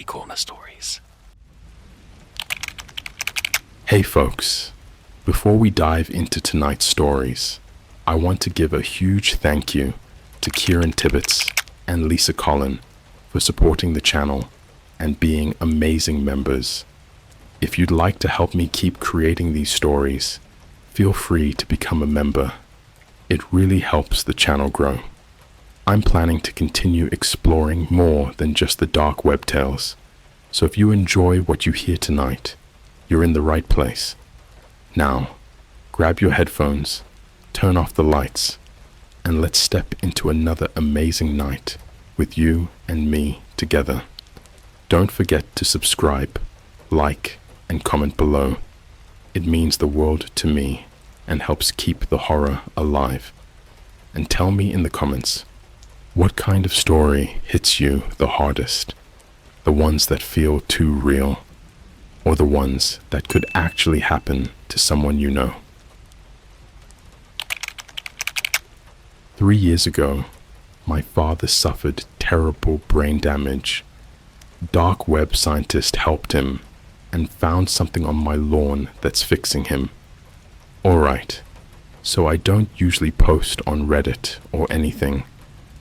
CreepyCorner stories. Hey folks, before we dive into tonight's stories, I want to give a huge thank you to Kieran Tibbetts and Lisa Collin for supporting the channel and being amazing members. If you'd like to help me keep creating these stories, feel free to become a member. It really helps the channel grow. I'm planning to continue exploring more than just the dark web tales, so if you enjoy what you hear tonight, you're in the right place. Now, grab your headphones, turn off the lights, and let's step into another amazing night with you and me together. Don't forget to subscribe, like, and comment below. It means the world to me and helps keep the horror alive. And tell me in the comments, what kind of story hits you the hardest? The ones that feel too real, or the ones that could actually happen to someone you know? 3 years ago, my father suffered terrible brain damage. Dark web scientist helped him and found something on my lawn that's fixing him. Alright, so I don't usually post on Reddit or anything,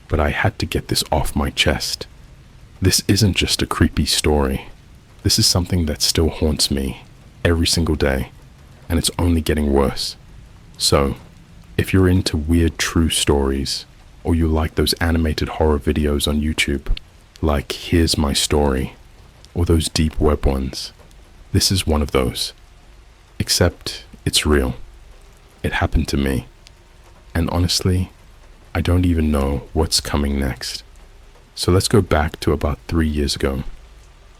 but I had to get this off my chest. This isn't just a creepy story. This is something that still haunts me every single day, and it's only getting worse. So, if you're into weird true stories, or you like those animated horror videos on YouTube, like Here's My Story, or those deep web ones, this is one of those. Except it's real. It happened to me. And honestly, I don't even know what's coming next. So let's go back to about 3 years ago.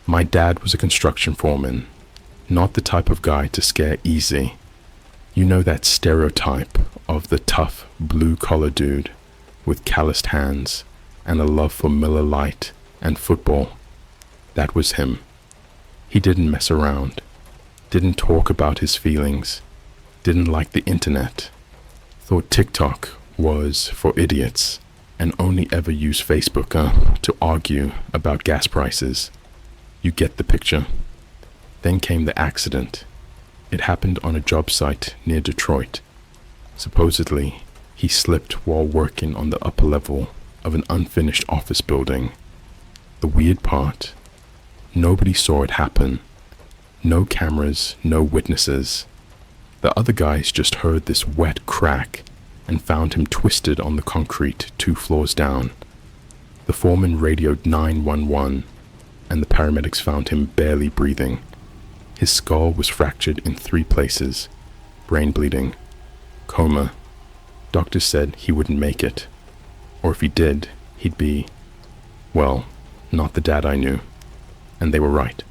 My dad was a construction foreman, not the type of guy to scare easy. You know that stereotype of the tough blue-collar dude with calloused hands and a love for Miller Lite and football. That was him. He didn't mess around, didn't talk about his feelings, didn't like the internet, thought TikTok was for idiots, and only ever used Facebook to argue about gas prices. You get the picture. Then came the accident. It happened on a job site near Detroit. Supposedly, he slipped while working on the upper level of an unfinished office building. The weird part, nobody saw it happen. No cameras, no witnesses. The other guys just heard this wet crack and found him twisted on the concrete 2 floors down. The foreman radioed 911, and the paramedics found him barely breathing. His skull was fractured in 3 places, brain bleeding, coma. Doctors said he wouldn't make it, or if he did, he'd be, well, not the dad I knew. And they were right.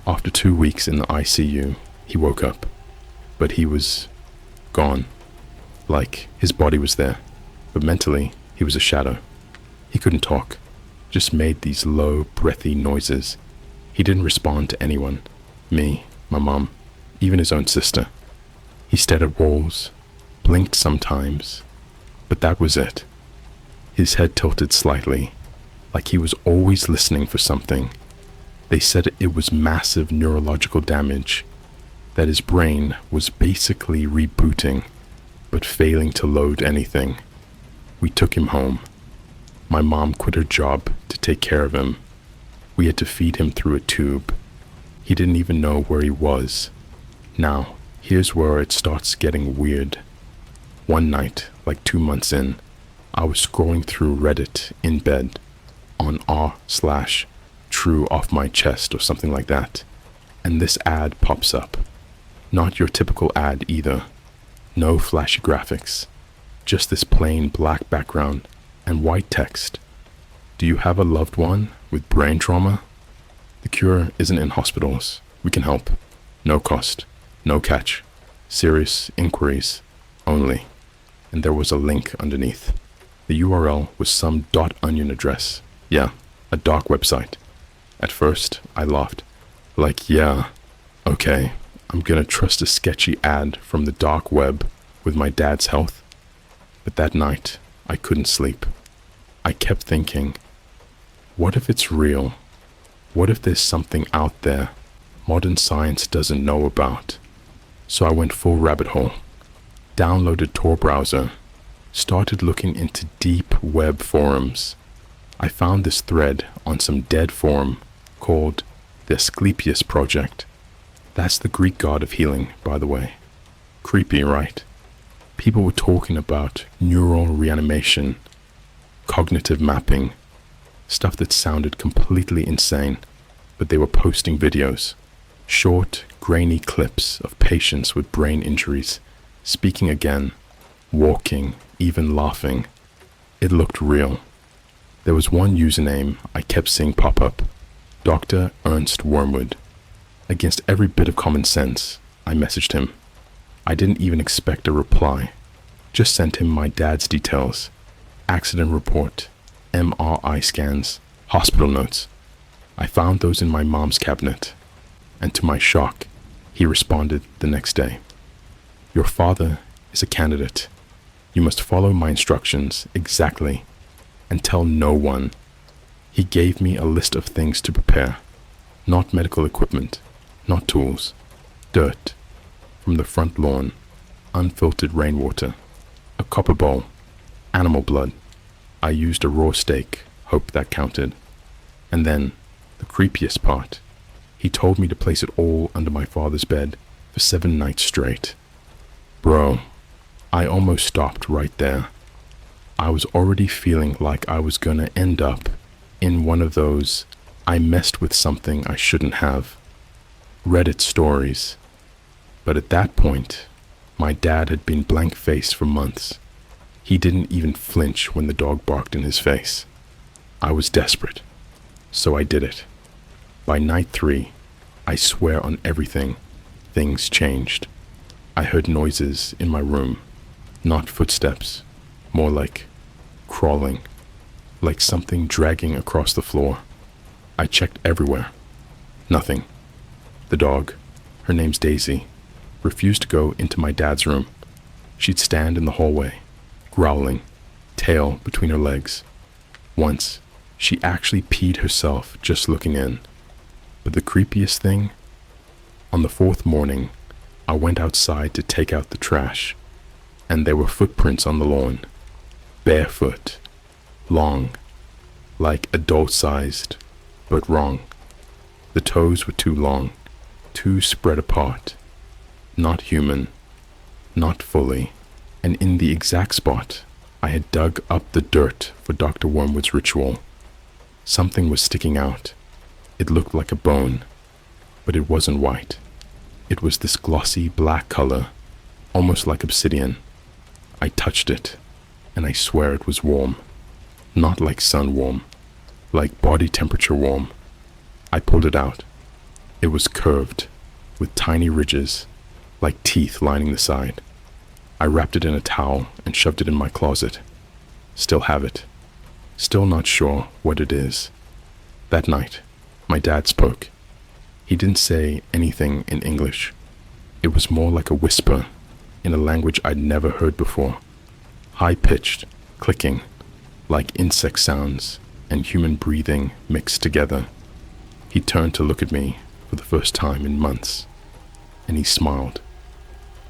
After 2 weeks in the ICU, he woke up, but he was gone. Like, his body was there, but mentally, he was a shadow. He couldn't talk, just made these low, breathy noises. He didn't respond to anyone, me, my mom, even his own sister. He stared at walls, blinked sometimes, but that was it. His head tilted slightly, like he was always listening for something. They said it was massive neurological damage, that his brain was basically rebooting, but failing to load anything. We took him home. My mom quit her job to take care of him. We had to feed him through a tube. He didn't even know where he was. Now, here's where it starts getting weird. One night, like 2 months in, I was scrolling through Reddit in bed on r/true off my chest or something like that, and this ad pops up. Not your typical ad either. No flashy graphics, just this plain black background and white text. Do you have a loved one with brain trauma? The cure isn't in hospitals. We can help. No cost, no catch. Serious inquiries only. And there was a link underneath. The URL was some .onion address. Yeah, a dark website. At first, I laughed. Like, yeah, okay, I'm gonna trust a sketchy ad from the dark web with my dad's health. But that night, I couldn't sleep. I kept thinking, what if it's real? What if there's something out there modern science doesn't know about? So I went full rabbit hole, downloaded Tor browser, started looking into deep web forums. I found this thread on some dead forum called the Asclepius Project. That's the Greek god of healing, by the way. Creepy, right? People were talking about neural reanimation, cognitive mapping, stuff that sounded completely insane, but they were posting videos, short, grainy clips of patients with brain injuries, speaking again, walking, even laughing. It looked real. There was one username I kept seeing pop up, Dr. Ernst Wormwood. Against every bit of common sense, I messaged him. I didn't even expect a reply. Just sent him my dad's details, accident report, MRI scans, hospital notes. I found those in my mom's cabinet, and to my shock, he responded the next day. Your father is a candidate. You must follow my instructions exactly and tell no one. He gave me a list of things to prepare, not medical equipment, not tools, dirt from the front lawn, unfiltered rainwater, a copper bowl, animal blood. I used a raw steak, hoped that counted. And then, the creepiest part, he told me to place it all under my father's bed for 7 nights straight. Bro, I almost stopped right there. I was already feeling like I was gonna end up in one of those I messed with something I shouldn't have Reddit stories. But at that point, my dad had been blank-faced for months. He didn't even flinch when the dog barked in his face. I was desperate, so I did it. By night 3, I swear on everything, things changed. I heard noises in my room, not footsteps, more like crawling, like something dragging across the floor. I checked everywhere. Nothing. The dog, her name's Daisy, refused to go into my dad's room. She'd stand in the hallway, growling, tail between her legs. Once, she actually peed herself just looking in. But the creepiest thing, on the 4th morning, I went outside to take out the trash, and there were footprints on the lawn, barefoot, long, like adult-sized, but wrong. The toes were too long, too spread apart, not human, not fully, and in the exact spot I had dug up the dirt for Dr. Wormwood's ritual. Something was sticking out. It looked like a bone, but it wasn't white. It was this glossy black color, almost like obsidian. I touched it, and I swear it was warm. Not like sun warm, like body temperature warm. I pulled it out. It was curved, with tiny ridges, like teeth lining the side. I wrapped it in a towel and shoved it in my closet. Still have it. Still not sure what it is. That night, my dad spoke. He didn't say anything in English. It was more like a whisper in a language I'd never heard before. High-pitched, clicking, like insect sounds and human breathing mixed together. He turned to look at me for the first time in months, and he smiled.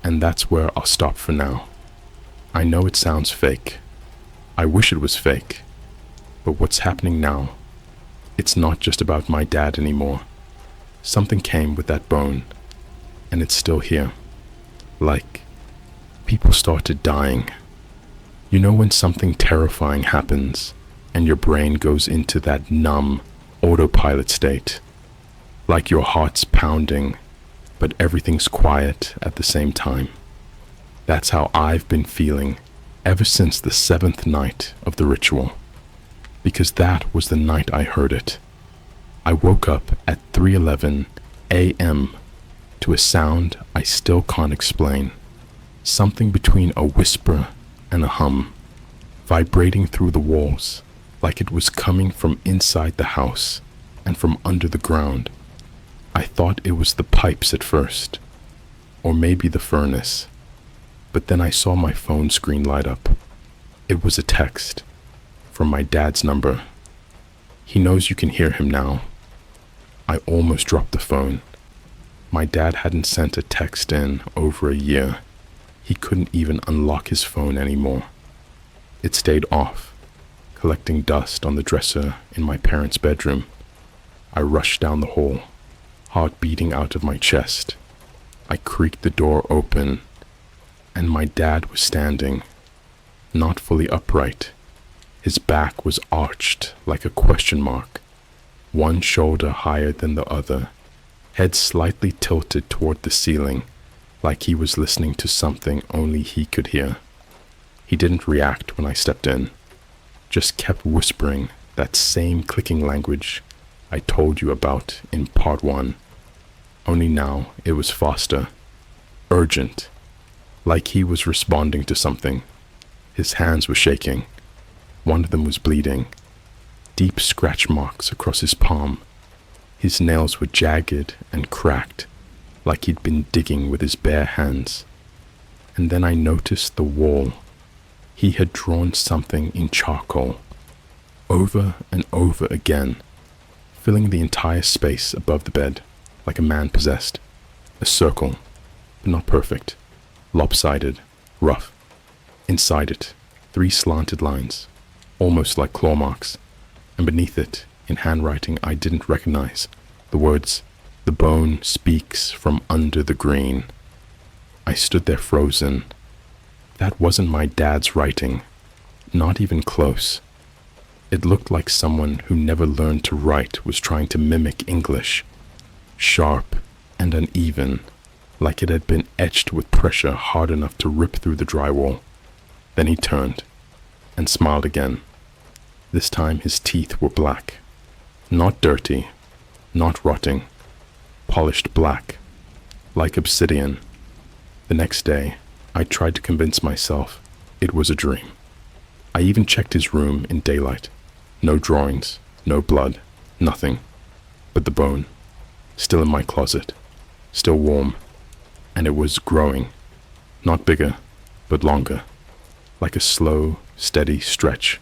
And that's where I'll stop for now. I know it sounds fake. I wish it was fake. But what's happening now, it's not just about my dad anymore. Something came with that bone, and it's still here. Like, people started dying. You know when something terrifying happens, and your brain goes into that numb, autopilot state? Like your heart's pounding, but everything's quiet at the same time. That's how I've been feeling ever since the 7th night of the ritual. Because that was the night I heard it. I woke up at 3:11 a.m. to a sound I still can't explain. Something between a whisper and a hum, vibrating through the walls, like it was coming from inside the house and from under the ground. I thought it was the pipes at first, or maybe the furnace, but then I saw my phone screen light up. It was a text from my dad's number. He knows you can hear him now. I almost dropped the phone. My dad hadn't sent a text in over a year. He couldn't even unlock his phone anymore. It stayed off, collecting dust on the dresser in my parents' bedroom. I rushed down the hall, heart beating out of my chest. I creaked the door open, and my dad was standing, not fully upright. His back was arched like a question mark, one shoulder higher than the other, head slightly tilted toward the ceiling, like he was listening to something only he could hear. He didn't react when I stepped in, just kept whispering that same clicking language I told you about in part 1. Only now it was faster, urgent, like he was responding to something. His hands were shaking. One of them was bleeding, deep scratch marks across his palm. His nails were jagged and cracked, like he'd been digging with his bare hands. And then I noticed the wall. He had drawn something in charcoal, over and over again, filling the entire space above the bed, like a man possessed. A circle, but not perfect, lopsided, rough. Inside it, 3 slanted lines, almost like claw marks, and beneath it, in handwriting I didn't recognize, the words, "The bone speaks from under the green." I stood there frozen. That wasn't my dad's writing, not even close. It looked like someone who never learned to write was trying to mimic English, sharp and uneven, like it had been etched with pressure hard enough to rip through the drywall. Then he turned and smiled again. This time his teeth were black, not dirty, not rotting, polished black, like obsidian. The next day, I tried to convince myself it was a dream. I even checked his room in daylight. No drawings, no blood, nothing. But the bone, still in my closet, still warm, and it was growing, not bigger, but longer, like a slow, steady stretch.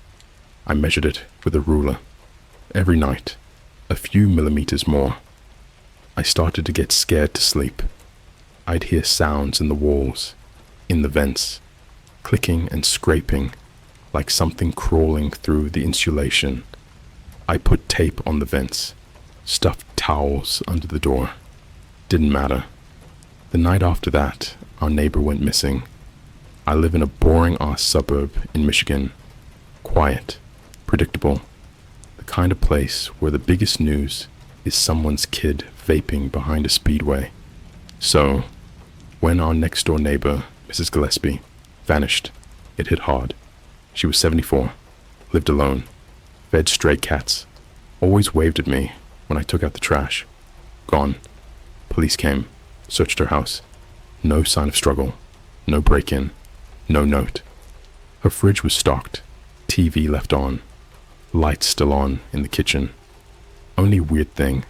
I measured it with a ruler. Every night, a few millimeters more. I started to get scared to sleep. I'd hear sounds in the walls, in the vents, clicking and scraping, like something crawling through the insulation. I put tape on the vents, stuffed towels under the door. Didn't matter. The night after that, our neighbor went missing. I live in a boring-ass suburb in Michigan. Quiet, predictable, the kind of place where the biggest news is someone's kid vaping behind a speedway. So, when our next-door neighbor, Mrs. Gillespie, vanished, it hit hard. She was 74, lived alone, fed stray cats, always waved at me when I took out the trash. Gone. Police came, searched her house. No sign of struggle, no break-in, no note. Her fridge was stocked, TV left on, lights still on in the kitchen. Only weird thing,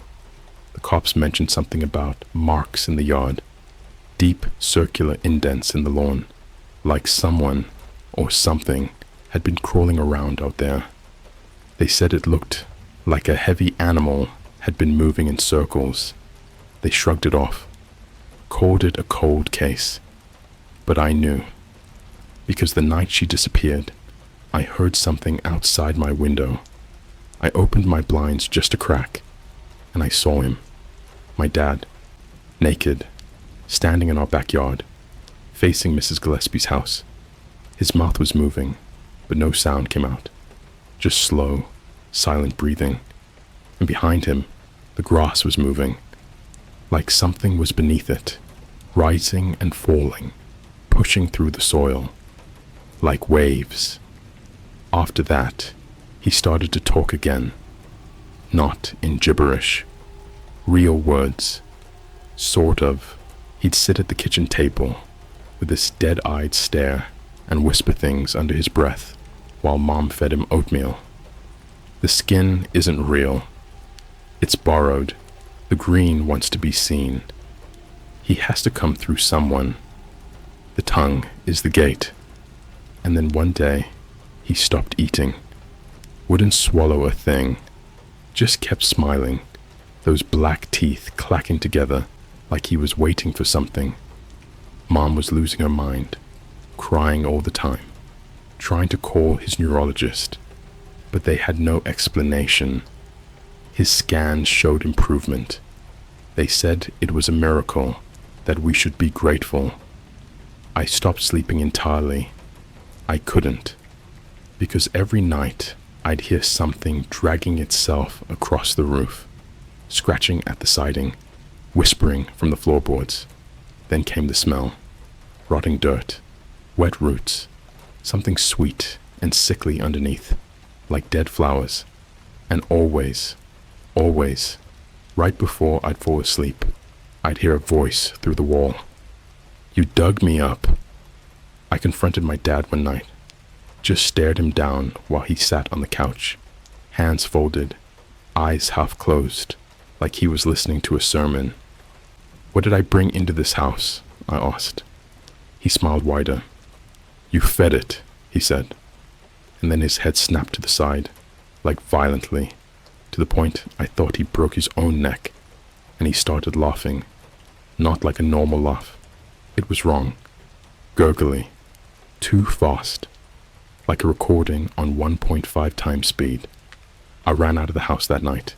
the cops mentioned something about marks in the yard, deep circular indents in the lawn, like someone or something had been crawling around out there. They said it looked like a heavy animal had been moving in circles. They shrugged it off, called it a cold case. But I knew, because the night she disappeared, I heard something outside my window. I opened my blinds just a crack, and I saw him, my dad, naked, standing in our backyard, facing Mrs. Gillespie's house. His mouth was moving, but no sound came out, just slow, silent breathing. And behind him, the grass was moving, like something was beneath it, rising and falling, pushing through the soil, like waves. After that, he started to talk again, not in gibberish, real words, sort of. He'd sit at the kitchen table with this dead-eyed stare and whisper things under his breath while Mom fed him oatmeal. The skin isn't real. It's borrowed. The green wants to be seen. He has to come through someone. The tongue is the gate. And then one day, he stopped eating. Wouldn't swallow a thing. Just kept smiling. those black teeth clacking together like he was waiting for something. Mom was losing her mind, crying all the time, trying to call his neurologist, but they had no explanation. His scans showed improvement. They said it was a miracle, that we should be grateful. I stopped sleeping entirely. I couldn't, because every night I'd hear something dragging itself across the roof, scratching at the siding, whispering from the floorboards. Then came the smell, rotting dirt, wet roots, something sweet and sickly underneath, like dead flowers. And always, right before I'd fall asleep, I'd hear a voice through the wall. "You dug me up." I confronted my dad one night, just stared him down while he sat on the couch, hands folded, eyes half closed, like he was listening to a sermon. "What did I bring into this house?" I asked. He smiled wider. "You fed it," he said, and then his head snapped to the side, like violently, to the point I thought he broke his own neck, and he started laughing, not like a normal laugh. It was wrong, gurgly, too fast, like a recording on 1.5 times speed. I ran out of the house that night,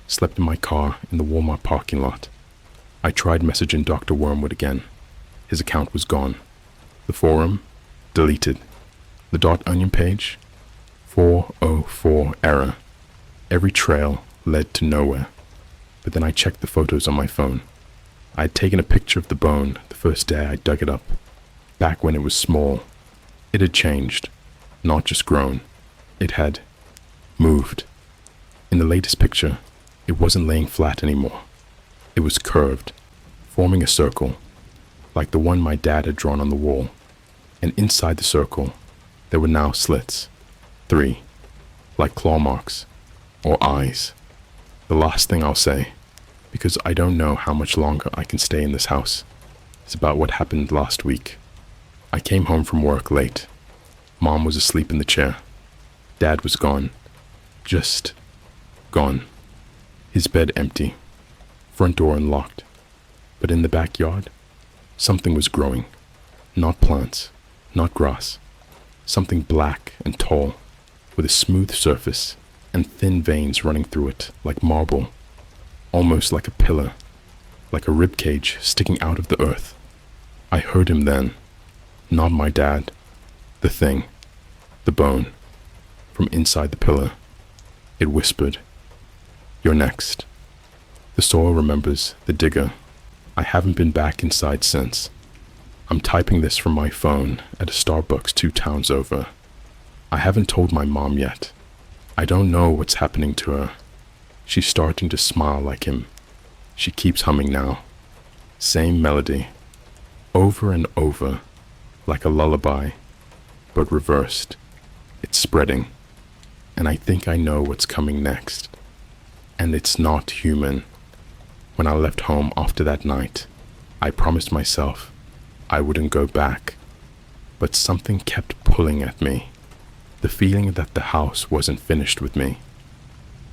slept in my car in the Walmart parking lot. I tried messaging Dr. Wormwood again. His account was gone. The forum, deleted. The .onion page, 404 error. Every trail led to nowhere. But then I checked the photos on my phone. I had taken a picture of the bone the first day I dug it up, back when it was small. It had changed, not just grown. It had moved. In the latest picture, it wasn't laying flat anymore. It was curved, forming a circle, like the one my dad had drawn on the wall. And inside the circle, there were now slits, 3, like claw marks, or eyes. The last thing I'll say, because I don't know how much longer I can stay in this house, is about what happened last week. I came home from work late. Mom was asleep in the chair. Dad was gone. Just gone. His bed empty. Front door unlocked. But in the backyard, something was growing. Not plants, not grass. Something black and tall, with a smooth surface and thin veins running through it like marble, almost like a pillar, like a rib cage sticking out of the earth. I heard him then, not my dad, the thing, the bone, from inside the pillar. It whispered, "You're next." The soil remembers the digger. I haven't been back inside since. I'm typing this from my phone at a Starbucks 2 towns over. I haven't told my mom yet. I don't know what's happening to her. She's starting to smile like him. She keeps humming now. Same melody, over and over, like a lullaby, but reversed. It's spreading, and I think I know what's coming next. And it's not human. When I left home after that night, I promised myself I wouldn't go back, but something kept pulling at me. The feeling that the house wasn't finished with me.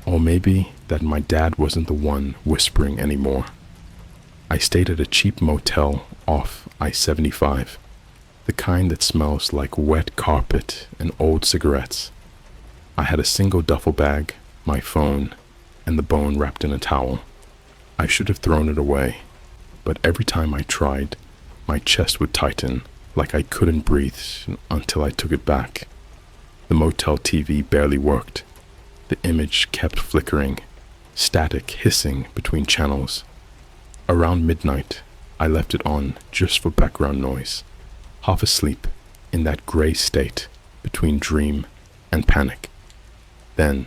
Or maybe that my dad wasn't the one whispering anymore. I stayed at a cheap motel off I-75, the kind that smells like wet carpet and old cigarettes. I had a single duffel bag, my phone, and the bone wrapped in a towel. I should have thrown it away, but every time I tried, my chest would tighten like I couldn't breathe until I took it back. The motel TV barely worked. The image kept flickering, static hissing between channels. Around midnight, I left it on just for background noise, half asleep in that gray state between dream and panic. Then,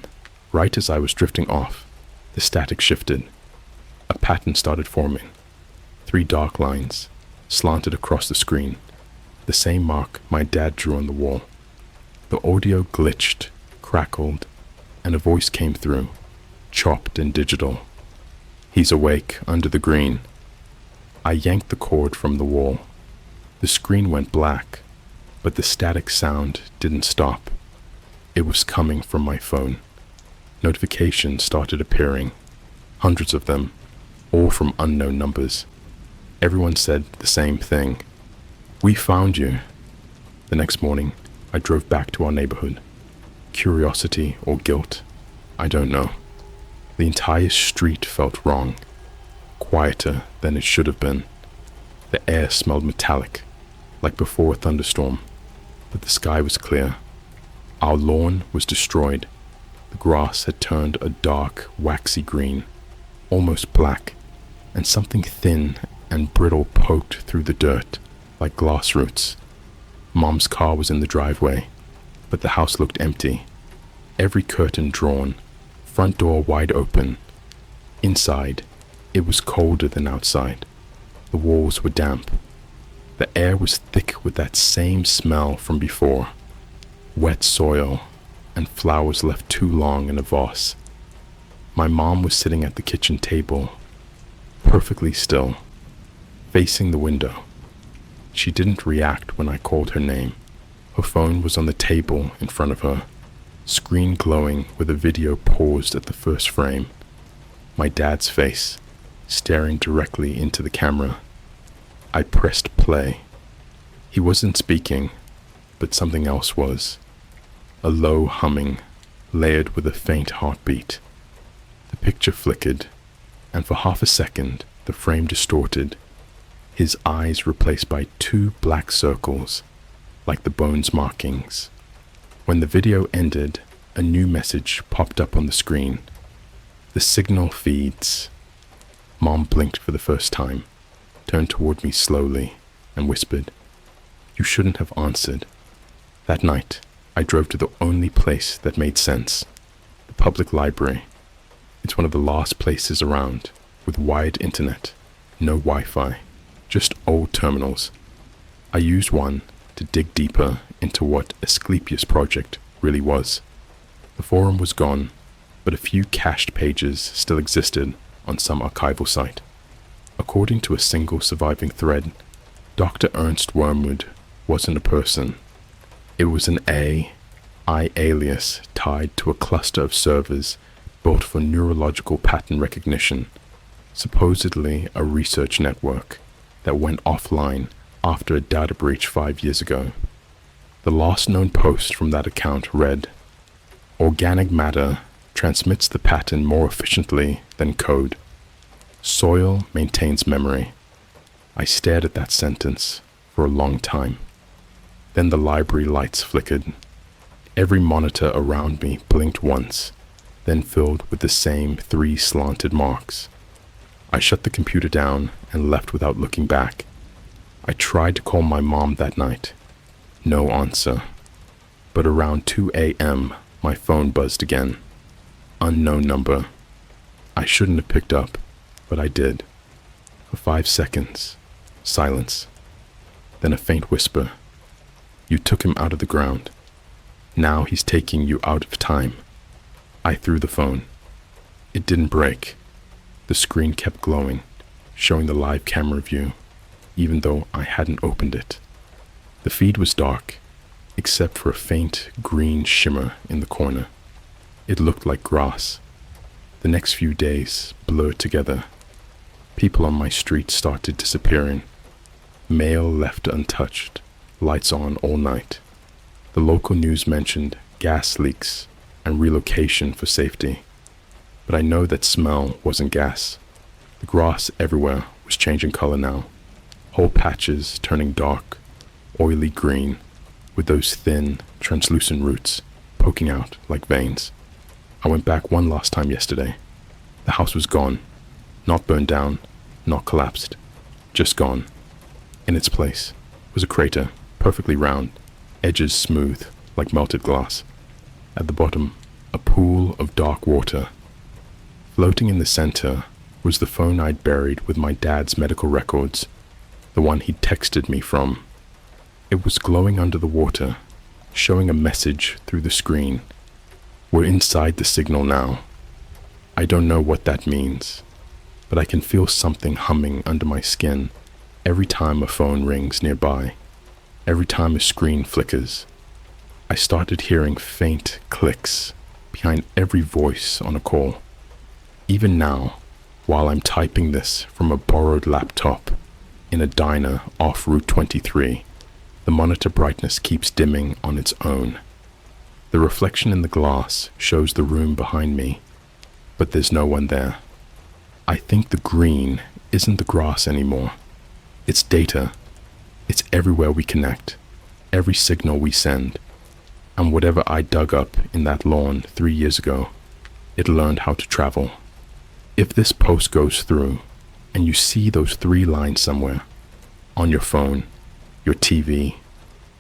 right as I was drifting off, the static shifted. A pattern started forming. 3 dark lines slanted across the screen, the same mark my dad drew on the wall. The audio glitched, crackled, and a voice came through, chopped and digital. "He's awake under the green." I yanked the cord from the wall. The screen went black, but the static sound didn't stop. It was coming from my phone. Notifications started appearing. hundreds of them, all from unknown numbers. Everyone said the same thing. "We found you." The next morning, I drove back to our neighborhood. Curiosity or guilt, I don't know. The entire street felt wrong, quieter than it should have been. The air smelled metallic, like before a thunderstorm, but the sky was clear. Our lawn was destroyed. The grass had turned a dark, waxy green, almost black, and something thin and brittle poked through the dirt like glass roots. Mom's car was in the driveway, but the house looked empty. Every curtain drawn, front door wide open. Inside, it was colder than outside. The walls were damp. The air was thick with that same smell from before. Wet soil and flowers left too long in a vase. My mom was sitting at the kitchen table, perfectly still, facing the window. She didn't react when I called her name. Her phone was on the table in front of her, screen glowing with a video paused at the first frame. My dad's face, staring directly into the camera. I pressed play. He wasn't speaking, but something else was. A low humming, layered with a faint heartbeat. The picture flickered, and for half a second, the frame distorted. His eyes replaced by two black circles, like the bones markings. When the video ended, a new message popped up on the screen. The signal feeds. Mom blinked for the first time, turned toward me slowly, and whispered, "You shouldn't have answered." That night, I drove to the only place that made sense, the public library. It's one of the last places around, with wide internet, no Wi-Fi, just old terminals. I used one to dig deeper into what Asclepius project really was. The forum was gone, but a few cached pages still existed on some archival site. According to a single surviving thread, Dr. Ernst Wormwood wasn't a person. It was an AI alias tied to a cluster of servers built for neurological pattern recognition, supposedly a research network that went offline after a data breach 5 years ago. The last known post from that account read, "Organic matter transmits the pattern more efficiently than code. Soil maintains memory." I stared at that sentence for a long time. Then the library lights flickered. Every monitor around me blinked once, then filled with the same 3 slanted marks. I shut the computer down and left without looking back. I tried to call my mom that night. No answer. But around 2 a.m., my phone buzzed again. Unknown number. I shouldn't have picked up, but I did. For 5 seconds, silence. Then a faint whisper. "You took him out of the ground. Now he's taking you out of time." I threw the phone. It didn't break. The screen kept glowing, showing the live camera view, even though I hadn't opened it. The feed was dark, except for a faint green shimmer in the corner. It looked like grass. The next few days blurred together. People on my street started disappearing. Mail left untouched, lights on all night. The local news mentioned gas leaks and relocation for safety. But I know that smell wasn't gas. The grass everywhere was changing color now. Whole patches turning dark, oily green, with those thin, translucent roots poking out like veins. I went back one last time yesterday. The house was gone. Not burned down, not collapsed. Just gone. In its place was a crater, perfectly round, edges smooth like melted glass. At the bottom, a pool of dark water. Floating in the center was the phone I'd buried with my dad's medical records, the one he'd texted me from. It was glowing under the water, showing a message through the screen. We're inside the signal now. I don't know what that means, but I can feel something humming under my skin every time a phone rings nearby, every time a screen flickers. I started hearing faint clicks behind every voice on a call. Even now, while I'm typing this from a borrowed laptop in a diner off Route 23. The monitor brightness keeps dimming on its own. The reflection in the glass shows the room behind me, but there's no one there. I think the green isn't the grass anymore. It's data. It's everywhere we connect, every signal we send. And whatever I dug up in that lawn 3 years ago, it learned how to travel. If this post goes through and you see those 3 lines somewhere, on your phone, your TV,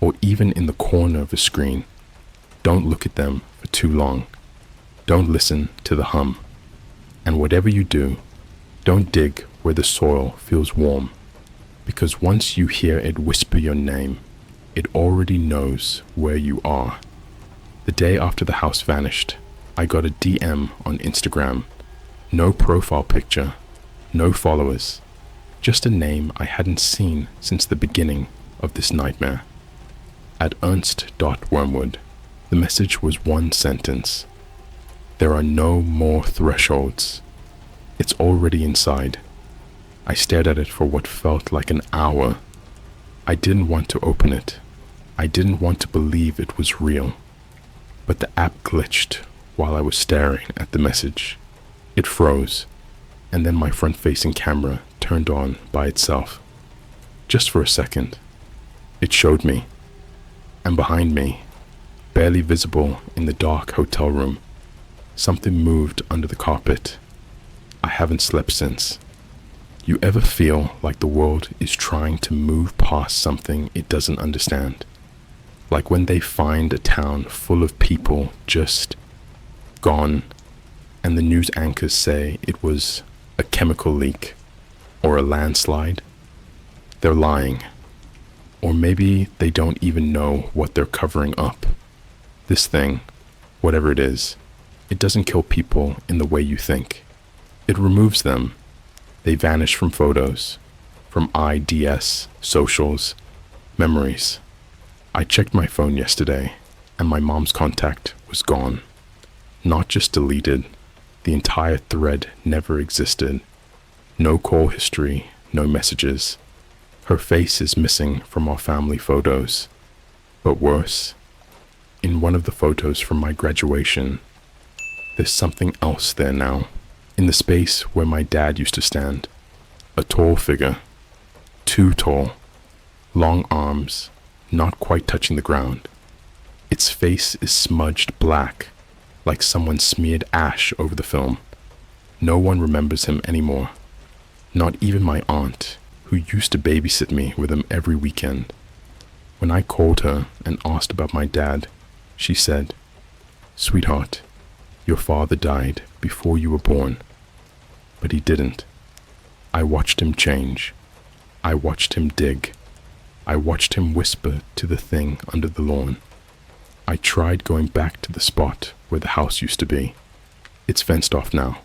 or even in the corner of a screen, don't look at them for too long. Don't listen to the hum. And whatever you do, don't dig where the soil feels warm, because once you hear it whisper your name, it already knows where you are. The day after the house vanished, I got a DM on Instagram. No profile picture, no followers, just a name I hadn't seen since the beginning of this nightmare. At Ernst.Wormwood, the message was one sentence. There are no more thresholds. It's already inside. I stared at it for what felt like an hour. I didn't want to open it. I didn't want to believe it was real. But the app glitched while I was staring at the message. It froze, and then my front-facing camera turned on by itself. Just for a second, it showed me. And behind me, barely visible in the dark hotel room, something moved under the carpet. I haven't slept since. You ever feel like the world is trying to move past something it doesn't understand? Like when they find a town full of people just gone, and the news anchors say it was a chemical leak or a landslide? They're lying. Or maybe they don't even know what they're covering up. This thing, whatever it is, it doesn't kill people in the way you think. It removes them. They vanish from photos, from IDS, socials, memories. I checked my phone yesterday, and my mom's contact was gone. Not just deleted, the entire thread never existed. No call history, no messages. Her face is missing from our family photos. But worse, in one of the photos from my graduation, there's something else there now. In the space where my dad used to stand, a tall figure, too tall, long arms, not quite touching the ground. Its face is smudged black, like someone smeared ash over the film. No one remembers him anymore, not even my aunt, who used to babysit me with him every weekend. When I called her and asked about my dad, she said, "Sweetheart, your father died before you were born." But he didn't. I watched him change. I watched him dig. I watched him whisper to the thing under the lawn. I tried going back to the spot where the house used to be. It's fenced off now.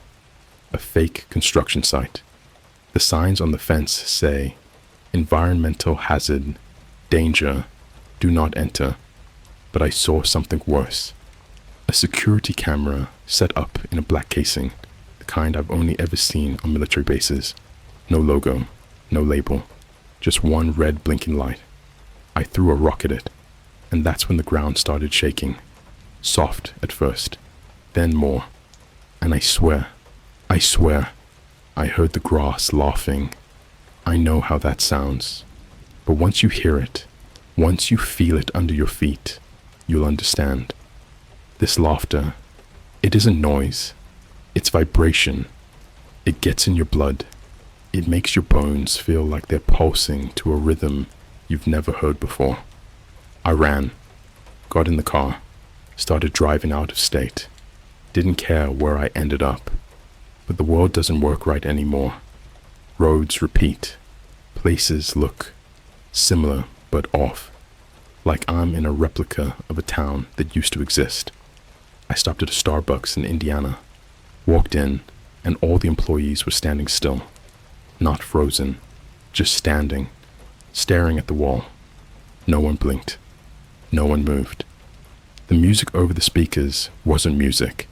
A fake construction site. The signs on the fence say, "Environmental hazard, danger, do not enter." But I saw something worse. A security camera set up in a black casing, the kind I've only ever seen on military bases. No logo, no label, just one red blinking light. I threw a rock at it, and that's when the ground started shaking. Soft at first, then more. And I swear, I heard the grass laughing. I know how that sounds. But once you hear it, once you feel it under your feet, you'll understand. This laughter, it isn't noise. It's vibration. It gets in your blood. It makes your bones feel like they're pulsing to a rhythm you've never heard before. I ran, got in the car, started driving out of state. Didn't care where I ended up. But the world doesn't work right anymore. Roads repeat. Places look similar but off. Like I'm in a replica of a town that used to exist. I stopped at a Starbucks in Indiana, walked in, and all the employees were standing still. Not frozen, just standing, staring at the wall. No one blinked. No one moved. The music over the speakers wasn't music.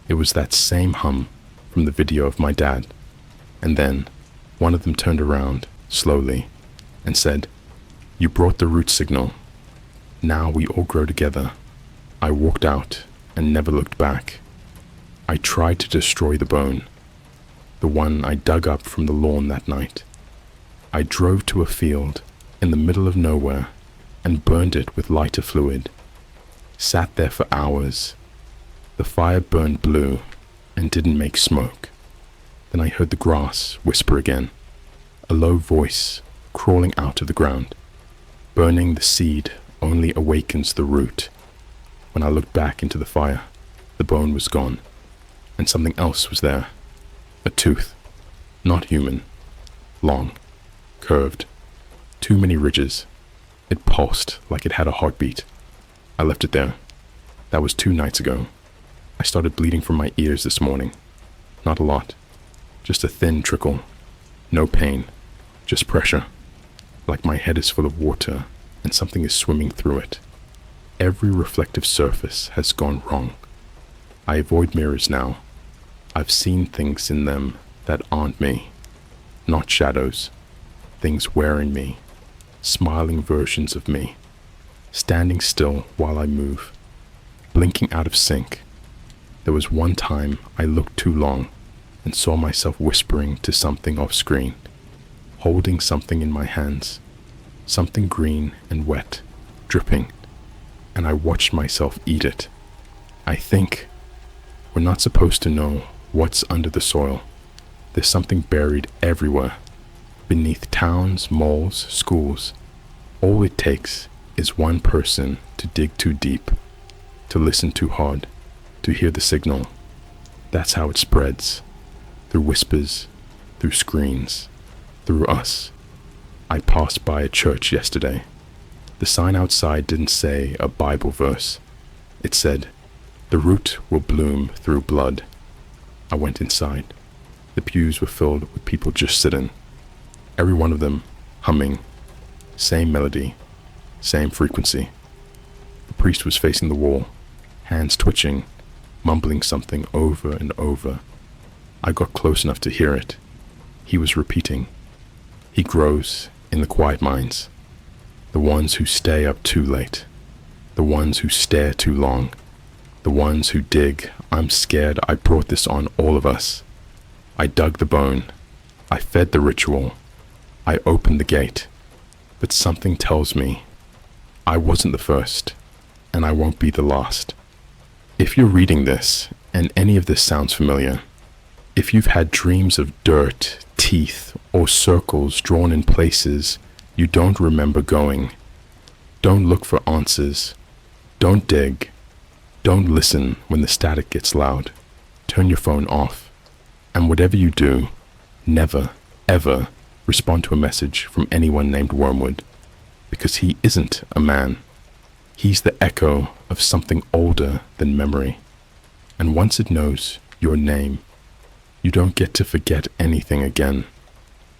It was that same hum from the video of my dad. And then one of them turned around slowly and said, "You brought the root signal. Now we all grow together." I walked out and never looked back. I tried to destroy the bone, the one I dug up from the lawn that night. I drove to a field in the middle of nowhere and burned it with lighter fluid. Sat there for hours. The fire burned blue and didn't make smoke. Then I heard the grass whisper again, a low voice crawling out of the ground. Burning the seed only awakens the root. When I looked back into the fire, the bone was gone, and something else was there. A tooth, not human, long, curved, too many ridges. It pulsed like it had a heartbeat. I left it there. That was 2 nights ago. I started bleeding from my ears this morning. Not a lot, just a thin trickle. No pain, just pressure. Like my head is full of water and something is swimming through it. Every reflective surface has gone wrong. I avoid mirrors now. I've seen things in them that aren't me, not shadows, things wearing me, smiling versions of me, standing still while I move, blinking out of sync. There was one time I looked too long and saw myself whispering to something off screen, holding something in my hands, something green and wet, dripping, and I watched myself eat it. I think we're not supposed to know what's under the soil. There's something buried everywhere, beneath towns, malls, schools. All it takes is one person to dig too deep, to listen too hard, to hear the signal. That's how it spreads, through whispers, through screens, through us. I passed by a church yesterday. The sign outside didn't say a Bible verse. It said, "The root will bloom through blood." I went inside. The pews were filled with people just sitting. Every one of them humming. Same melody, same frequency. The priest was facing the wall, hands twitching, mumbling something over and over. I got close enough to hear it. He was repeating, "He grows in the quiet minds, the ones who stay up too late, the ones who stare too long, the ones who dig. I'm scared I brought this on all of us." I dug the bone. I fed the ritual. I opened the gate. But something tells me I wasn't the first, and I won't be the last. If you're reading this, and any of this sounds familiar, if you've had dreams of dirt, teeth, or circles drawn in places you don't remember going, don't look for answers. Don't dig. Don't listen when the static gets loud. Turn your phone off. And whatever you do, never, ever respond to a message from anyone named Wormwood, because he isn't a man. He's the echo of something older than memory. And once it knows your name, you don't get to forget anything again.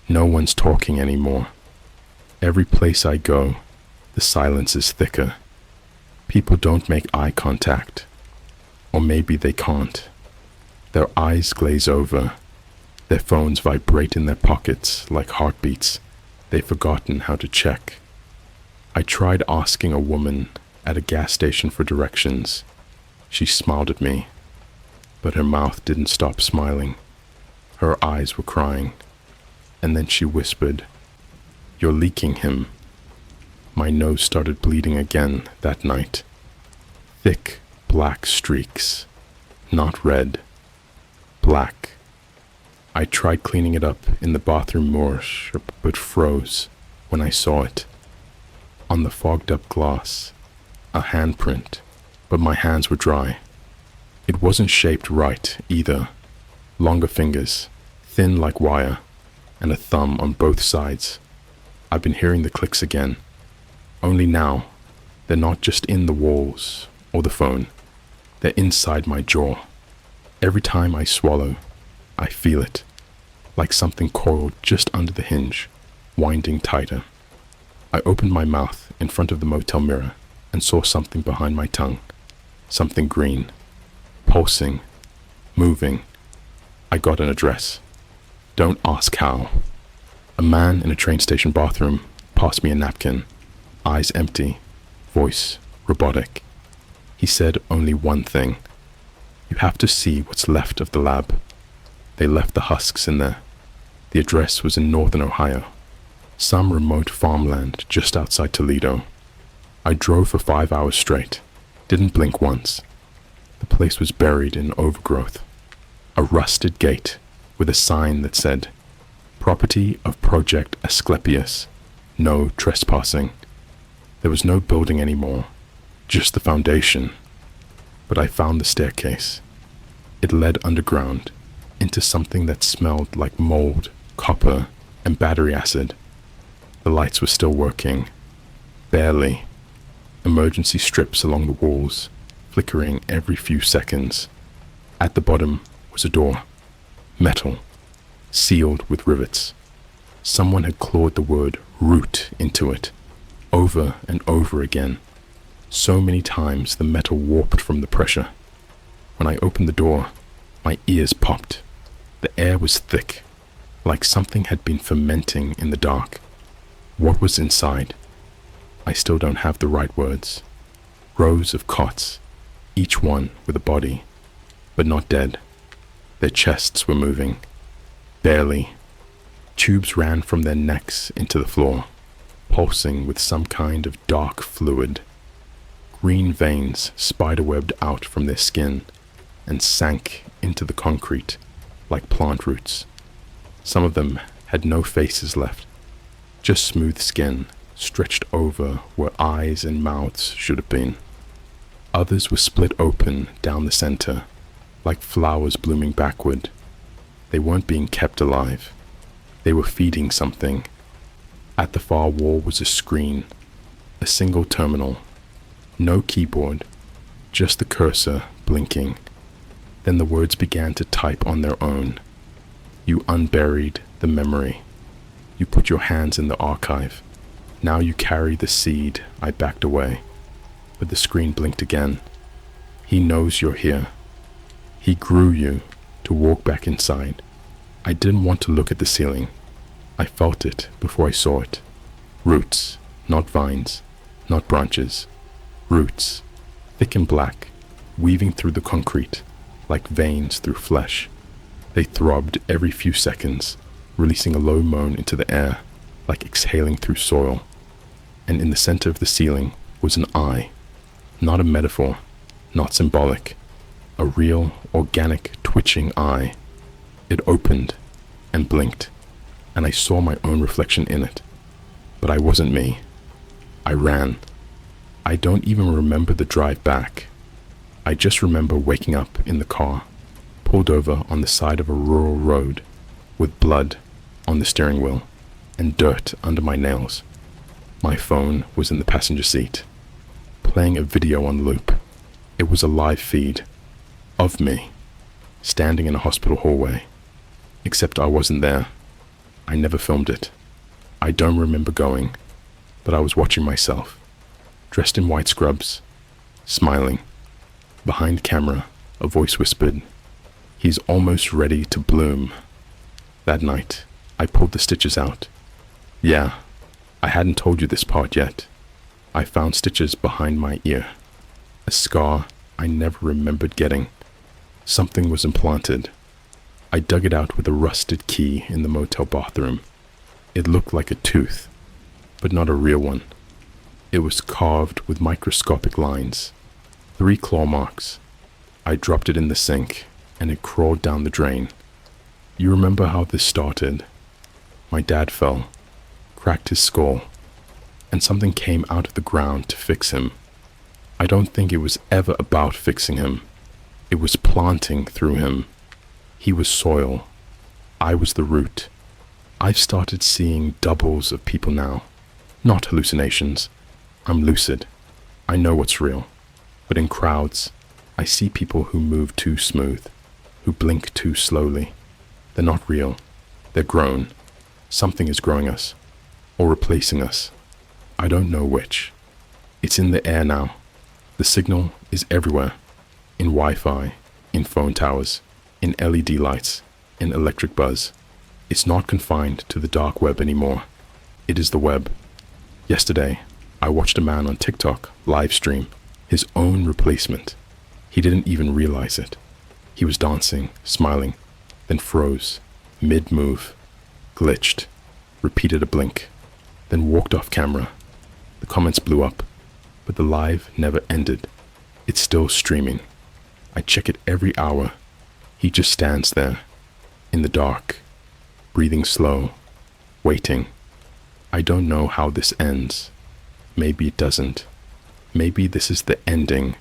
No one's talking anymore. Every place I go, the silence is thicker. People don't make eye contact. Or maybe they can't. Their eyes glaze over. Their phones vibrate in their pockets like heartbeats they've forgotten how to check. I tried asking a woman at a gas station for directions. She smiled at me, but her mouth didn't stop smiling. Her eyes were crying. And then she whispered, "You're leaking him." My nose started bleeding again that night. Thick black streaks, not red, black. I tried cleaning it up in the bathroom mirror, but froze when I saw it. On the fogged up glass, a handprint, but my hands were dry. It wasn't shaped right either. Longer fingers, thin like wire, and a thumb on both sides. I've been hearing the clicks again. Only now, they're not just in the walls or the phone. They're inside my jaw. Every time I swallow, I feel it, like something coiled just under the hinge, winding tighter. I opened my mouth in front of the motel mirror and saw something behind my tongue, something green, pulsing, moving. I got an address. Don't ask how. A man in a train station bathroom passed me a napkin, eyes empty, voice robotic. He said only one thing. You have to see what's left of the lab. They left the husks in there. The address was in northern Ohio, some remote farmland just outside Toledo. I drove for 5 hours straight, didn't blink once. The place was buried in overgrowth. A rusted gate with a sign that said, Property of Project Asclepius, no trespassing. There was no building anymore, just the foundation. But I found the staircase. It led underground into something that smelled like mold, copper, and battery acid. The lights were still working. Barely. Emergency strips along the walls, flickering every few seconds. At the bottom was a door. Metal. Sealed with rivets. Someone had clawed the word root into it, over and over again. So many times the metal warped from the pressure. When I opened the door, my ears popped. The air was thick, like something had been fermenting in the dark. What was inside? I still don't have the right words. Rows of cots, each one with a body, but not dead. Their chests were moving. Barely. Tubes ran from their necks into the floor, pulsing with some kind of dark fluid. Green veins spiderwebbed out from their skin and sank into the concrete like plant roots. Some of them had no faces left, just smooth skin stretched over where eyes and mouths should have been. Others were split open down the center, like flowers blooming backward. They weren't being kept alive. They were feeding something. At the far wall was a screen, a single terminal. No keyboard, just the cursor blinking. Then the words began to type on their own. You unburied the memory. You put your hands in the archive. Now you carry the seed. I backed away, but the screen blinked again. He knows you're here. He grew you to walk back inside. I didn't want to look at the ceiling. I felt it before I saw it. Roots, not vines, not branches. Roots, thick and black, weaving through the concrete, like veins through flesh. They throbbed every few seconds, releasing a low moan into the air, like exhaling through soil. And in the center of the ceiling was an eye. Not a metaphor, not symbolic. A real, organic, twitching eye. It opened and blinked, and I saw my own reflection in it. But I wasn't me. I ran. I don't even remember the drive back. I just remember waking up in the car, pulled over on the side of a rural road, with blood on the steering wheel and dirt under my nails. My phone was in the passenger seat, playing a video on loop. It was a live feed of me, standing in a hospital hallway, except I wasn't there. I never filmed it. I don't remember going, but I was watching myself, dressed in white scrubs, smiling. Behind camera, a voice whispered, "He's almost ready to bloom." That night, I pulled the stitches out. Yeah, I hadn't told you this part yet. I found stitches behind my ear. A scar I never remembered getting. Something was implanted. I dug it out with a rusted key in the motel bathroom. It looked like a tooth, but not a real one. It was carved with microscopic lines. 3 claw marks. I dropped it in the sink, and it crawled down the drain. You remember how this started? My dad fell, cracked his skull, and something came out of the ground to fix him. I don't think it was ever about fixing him. It was planting through him. He was soil. I was the root. I've started seeing doubles of people now. Not hallucinations. I'm lucid. I know what's real. But in crowds, I see people who move too smooth, who blink too slowly. They're not real. They're grown. Something is growing us, or replacing us. I don't know which. It's in the air now. The signal is everywhere. In Wi-Fi, in phone towers, in LED lights, in electric buzz. It's not confined to the dark web anymore. It is the web. Yesterday, I watched a man on TikTok live stream his own replacement. He didn't even realize it. He was dancing, smiling, then froze, mid-move, glitched, repeated a blink, then walked off camera. The comments blew up, but the live never ended. It's still streaming. I check it every hour. He just stands there, in the dark, breathing slow, waiting. I don't know how this ends. Maybe it doesn't. Maybe this is the ending,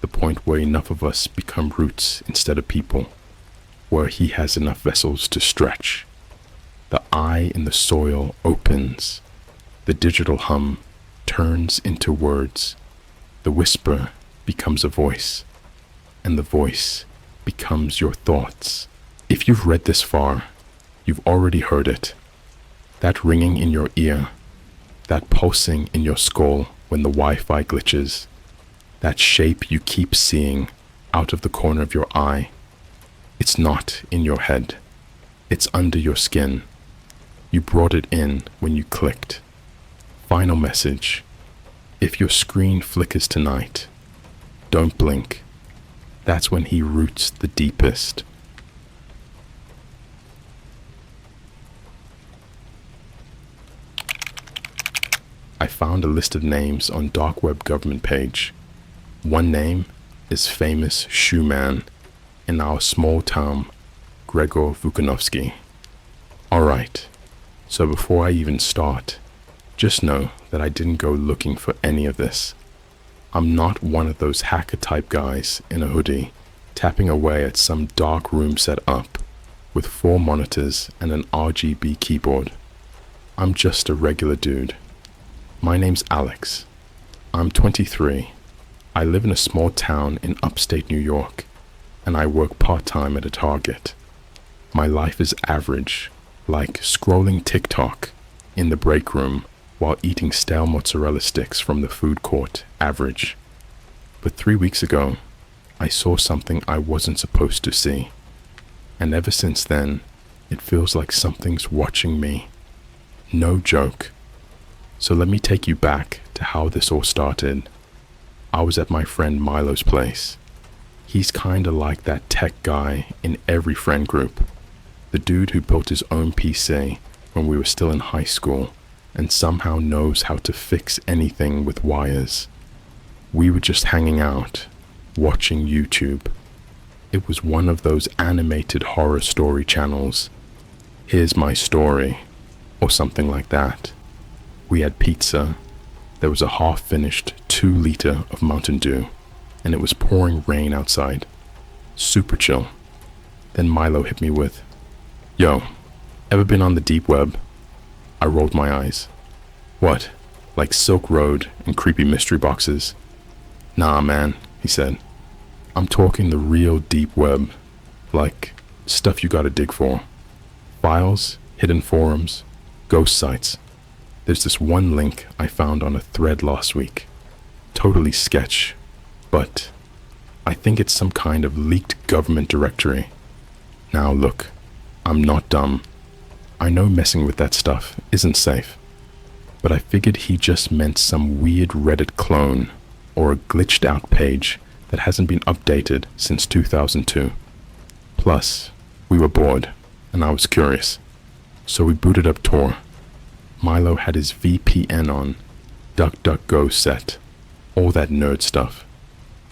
the point where enough of us become roots instead of people, where he has enough vessels to stretch. The eye in the soil opens. The digital hum turns into words. The whisper becomes a voice, and the voice becomes your thoughts. If you've read this far, you've already heard it. That ringing in your ear, that pulsing in your skull when the Wi-Fi glitches, that shape you keep seeing out of the corner of your eye. It's not in your head. It's under your skin. You brought it in when you clicked. Final message. If your screen flickers tonight, don't blink. That's when he roots the deepest. I found a list of names on dark web government page. One name is famous shoe man in our small town, Gregor Vukanovsky. Alright, so before I even start, just know that I didn't go looking for any of this. I'm not one of those hacker type guys in a hoodie tapping away at some dark room set up with 4 monitors and an RGB keyboard. I'm just a regular dude. My name's Alex. I'm 23. I live in a small town in upstate New York, and I work part-time at a Target. My life is average, like scrolling TikTok in the break room while eating stale mozzarella sticks from the food court average. But 3 weeks ago, I saw something I wasn't supposed to see. And ever since then, it feels like something's watching me. No joke. So let me take you back to how this all started. I was at my friend Milo's place. He's kinda like that tech guy in every friend group. The dude who built his own PC when we were still in high school and somehow knows how to fix anything with wires. We were just hanging out, watching YouTube. It was one of those animated horror story channels. Here's My Story, or something like that. We had pizza. There was a half-finished 2-liter of Mountain Dew, and it was pouring rain outside. Super chill. Then Milo hit me with, "Yo, ever been on the deep web?" I rolled my eyes. "What, like Silk Road and creepy mystery boxes?" "Nah, man," he said. "I'm talking the real deep web, like stuff you gotta dig for. Files, hidden forums, ghost sites. There's this one link I found on a thread last week. Totally sketch, but I think it's some kind of leaked government directory. Now look, I'm not dumb. I know messing with that stuff isn't safe, but I figured he just meant some weird Reddit clone or a glitched out page that hasn't been updated since 2002. Plus, we were bored, and I was curious, so we booted up Tor. Milo had his VPN on, DuckDuckGo set, all that nerd stuff.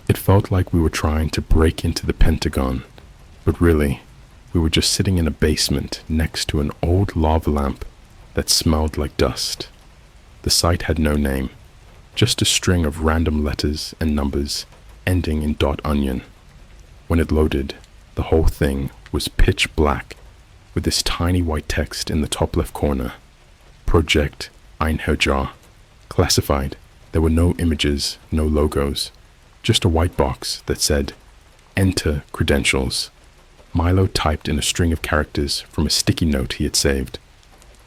It felt like we were trying to break into the Pentagon, but really, we were just sitting in a basement next to an old lava lamp that smelled like dust. The site had no name, just a string of random letters and numbers ending in .onion. When it loaded, the whole thing was pitch black with this tiny white text in the top left corner. Project Einherjar. Classified. There were no images, no logos, just a white box that said, "Enter credentials." Milo typed in a string of characters from a sticky note he had saved.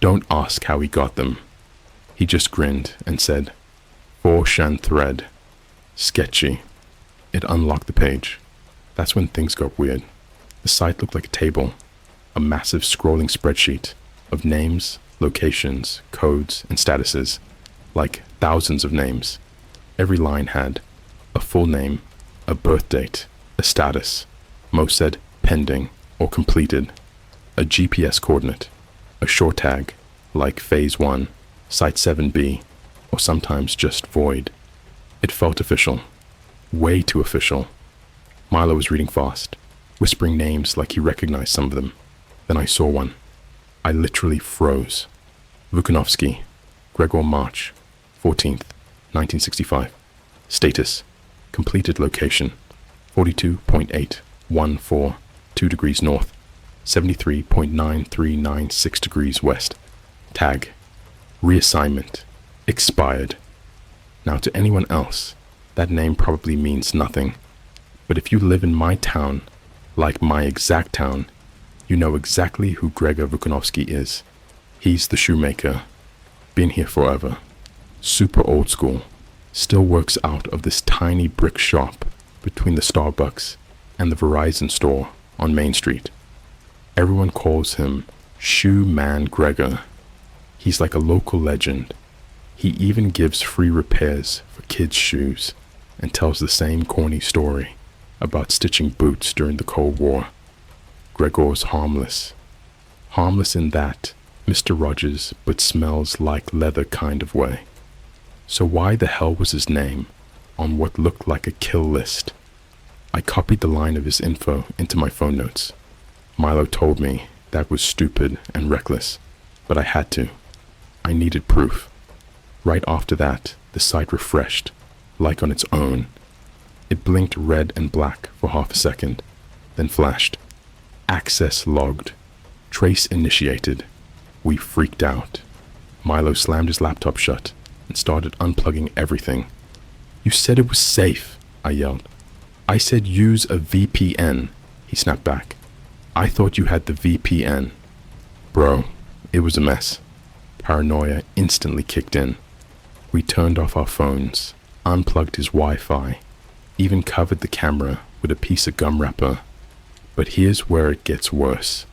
Don't ask how he got them. He just grinned and said, "4chan thread." Sketchy. It unlocked the page. That's when things got weird. The site looked like a table. a massive scrolling spreadsheet of names, locations, codes, and statuses, like thousands of names. Every line had a full name, a birth date, a status, most said pending or completed, a GPS coordinate, a short tag, like Phase 1, Site 7B, or sometimes just void. It felt official. Way too official. Milo was reading fast, whispering names like he recognized some of them. Then I saw one. I literally froze. Vukanovsky, Gregor March, 14th, 1965. Status, completed location, 42.814, 2 degrees north, 73.9396 degrees west. Tag, reassignment, expired. Now to anyone else, that name probably means nothing. But if you live in my town, like my exact town, you know exactly who Gregor Vukanovsky is. He's the shoemaker. Been here forever. Super old school. Still works out of this tiny brick shop between the Starbucks and the Verizon store on Main Street. Everyone calls him Shoe Man Gregor. He's like a local legend. He even gives free repairs for kids' shoes and tells the same corny story about stitching boots during the Cold War. Gregor's harmless. Harmless in that Mr. Rogers but smells like leather kind of way. So why the hell was his name on what looked like a kill list? I copied the line of his info into my phone notes. Milo told me that was stupid and reckless, but I had to. I needed proof. Right after that, the site refreshed, like on its own. It blinked red and black for half a second, then flashed. Access logged. Trace initiated. We freaked out. Milo slammed his laptop shut and started unplugging everything. You said it was safe, I yelled. I said use a VPN, he snapped back. I thought you had the VPN. Bro, it was a mess. Paranoia instantly kicked in. We turned off our phones, unplugged his Wi-Fi, even covered the camera with a piece of gum wrapper. But here's where it gets worse.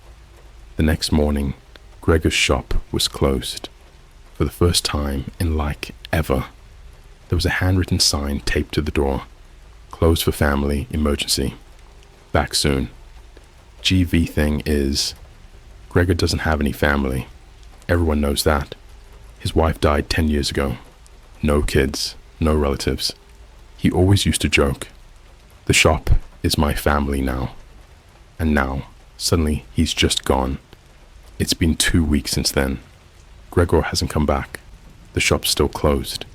The next morning, Gregor's shop was closed. For the first time in like ever. There was a handwritten sign taped to the door. Closed for family emergency. Back soon. GV thing is, Gregor doesn't have any family. Everyone knows that. His wife died 10 years ago. No kids, no relatives. He always used to joke, the shop is my family now. And now, suddenly, he's just gone. It's been 2 weeks since then. Gregor hasn't come back. The shop's still closed.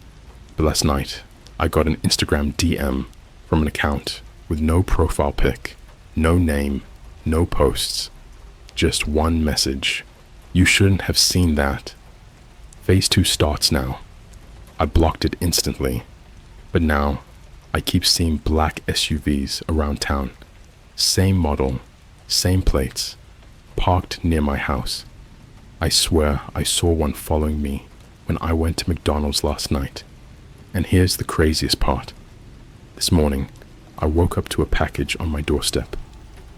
But last night, I got an Instagram DM from an account with no profile pic, no name, no posts. Just one message. You shouldn't have seen that. Phase 2 starts now. I blocked it instantly. But now, I keep seeing black SUVs around town. Same model, same plates, parked near my house. I swear I saw one following me when I went to McDonald's last night. And here's the craziest part. This morning, I woke up to a package on my doorstep.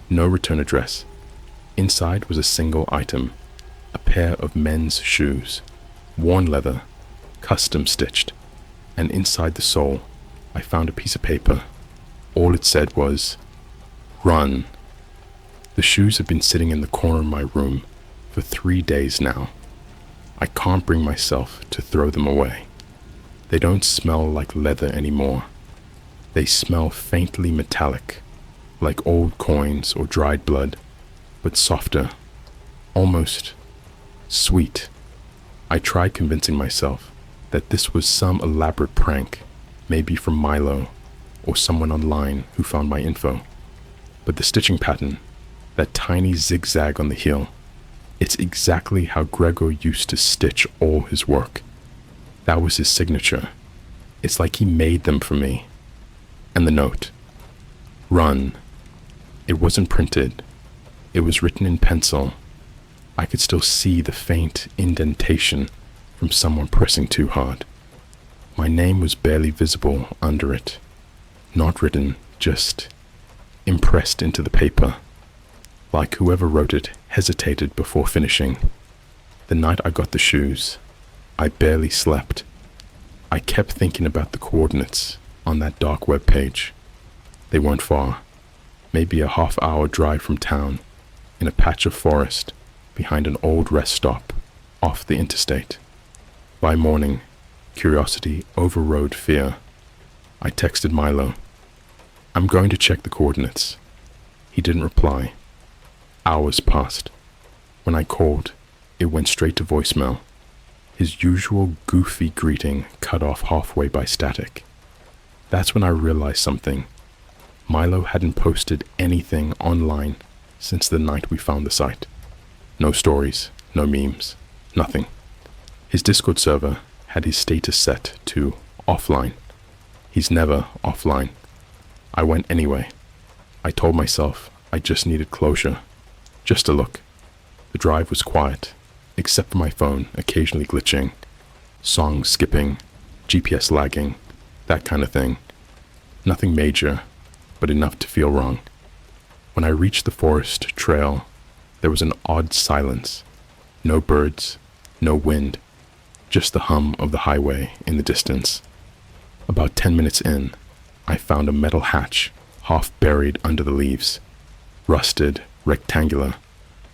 No return address. Inside was a single item. A pair of men's shoes. Worn leather. Custom stitched. And inside the sole, I found a piece of paper. All it said was, "Run." The shoes have been sitting in the corner of my room for 3 days now. I can't bring myself to throw them away. They don't smell like leather anymore. They smell faintly metallic, like old coins or dried blood, but softer, almost sweet. I tried convincing myself that this was some elaborate prank, maybe from Milo or someone online who found my info. But the stitching pattern, that tiny zigzag on the heel, it's exactly how Gregor used to stitch all his work. That was his signature. It's like he made them for me. And the note, "Run." It wasn't printed. It was written in pencil. I could still see the faint indentation from someone pressing too hard. My name was barely visible under it. Not written, just impressed into the paper. Like whoever wrote it hesitated before finishing. The night I got the shoes, I barely slept. I kept thinking about the coordinates on that dark web page. They weren't far, maybe a half-hour drive from town, in a patch of forest behind an old rest stop off the interstate. By morning, curiosity overrode fear. I texted Milo, "I'm going to check the coordinates." He didn't reply. Hours passed. When I called, it went straight to voicemail. His usual goofy greeting cut off halfway by static. That's when I realized something. Milo hadn't posted anything online since the night we found the site. No stories, no memes, nothing. His Discord server had his status set to offline. He's never offline. I went anyway. I told myself I just needed closure, just a look. The drive was quiet, except for my phone occasionally glitching, songs skipping, GPS lagging, that kind of thing. Nothing major, but enough to feel wrong. When I reached the forest trail, there was an odd silence. No birds, no wind, just the hum of the highway in the distance. About 10 minutes in, I found a metal hatch half buried under the leaves, rusted, rectangular,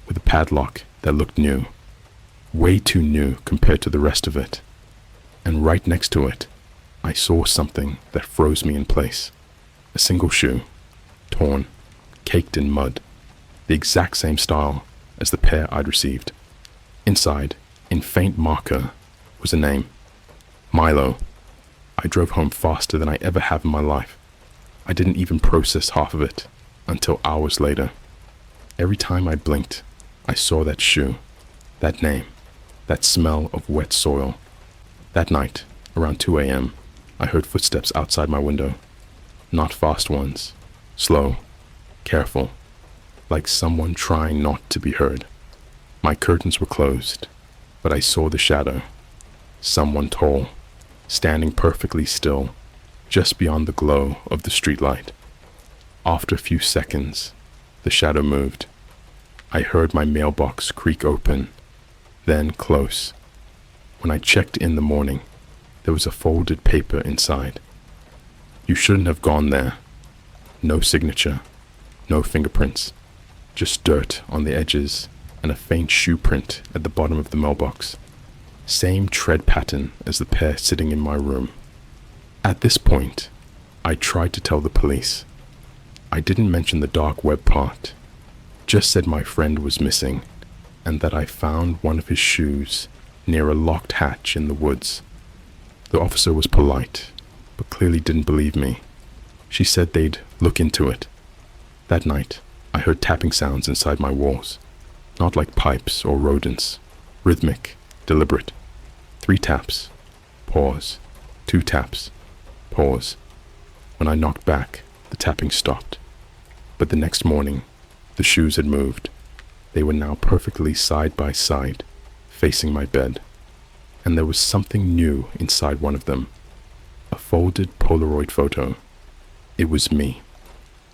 with a padlock that looked new. Way too new compared to the rest of it. And right next to it, I saw something that froze me in place. A single shoe, torn, caked in mud, the exact same style as the pair I'd received. Inside, in faint marker, was a name. Milo. I drove home faster than I ever have in my life. I didn't even process half of it until hours later. Every time I blinked, I saw that shoe, that name, that smell of wet soil. That night, around 2 a.m., I heard footsteps outside my window. Not fast ones, slow, careful, like someone trying not to be heard. My curtains were closed, but I saw the shadow. Someone tall, standing perfectly still, just beyond the glow of the streetlight. After a few seconds, the shadow moved. I heard my mailbox creak open, then close. When I checked in the morning, there was a folded paper inside. You shouldn't have gone there. No signature, no fingerprints, just dirt on the edges and a faint shoe print at the bottom of the mailbox. Same tread pattern as the pair sitting in my room. At this point, I tried to tell the police. I didn't mention the dark web part, just said my friend was missing and that I found one of his shoes near a locked hatch in the woods. The officer was polite, but clearly didn't believe me. She said they'd look into it. That night, I heard tapping sounds inside my walls, not like pipes or rodents, rhythmic, deliberate. 3 taps, pause, 2 taps, pause. When I knocked back, the tapping stopped. But the next morning, the shoes had moved. They were now perfectly side by side, facing my bed. And there was something new inside one of them. A folded Polaroid photo. It was me,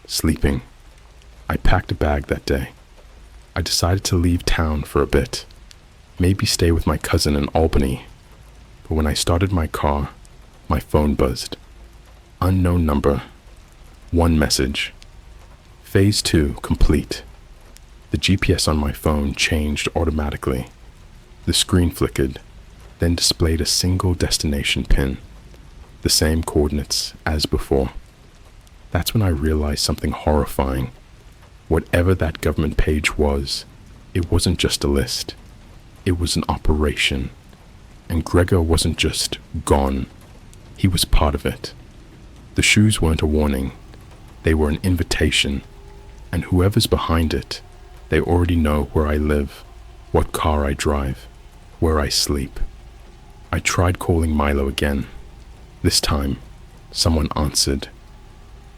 sleeping. I packed a bag that day. I decided to leave town for a bit, maybe stay with my cousin in Albany. But when I started my car, my phone buzzed. Unknown number. 1 message. Phase 2 complete. The GPS on my phone changed automatically. The screen flickered, then displayed a single destination pin. The same coordinates as before. That's when I realized something horrifying. Whatever that government page was, it wasn't just a list. It was an operation. And Gregor wasn't just gone. He was part of it. The shoes weren't a warning. They were an invitation. And whoever's behind it, they already know where I live, what car I drive, where I sleep. I tried calling Milo again. This time, someone answered.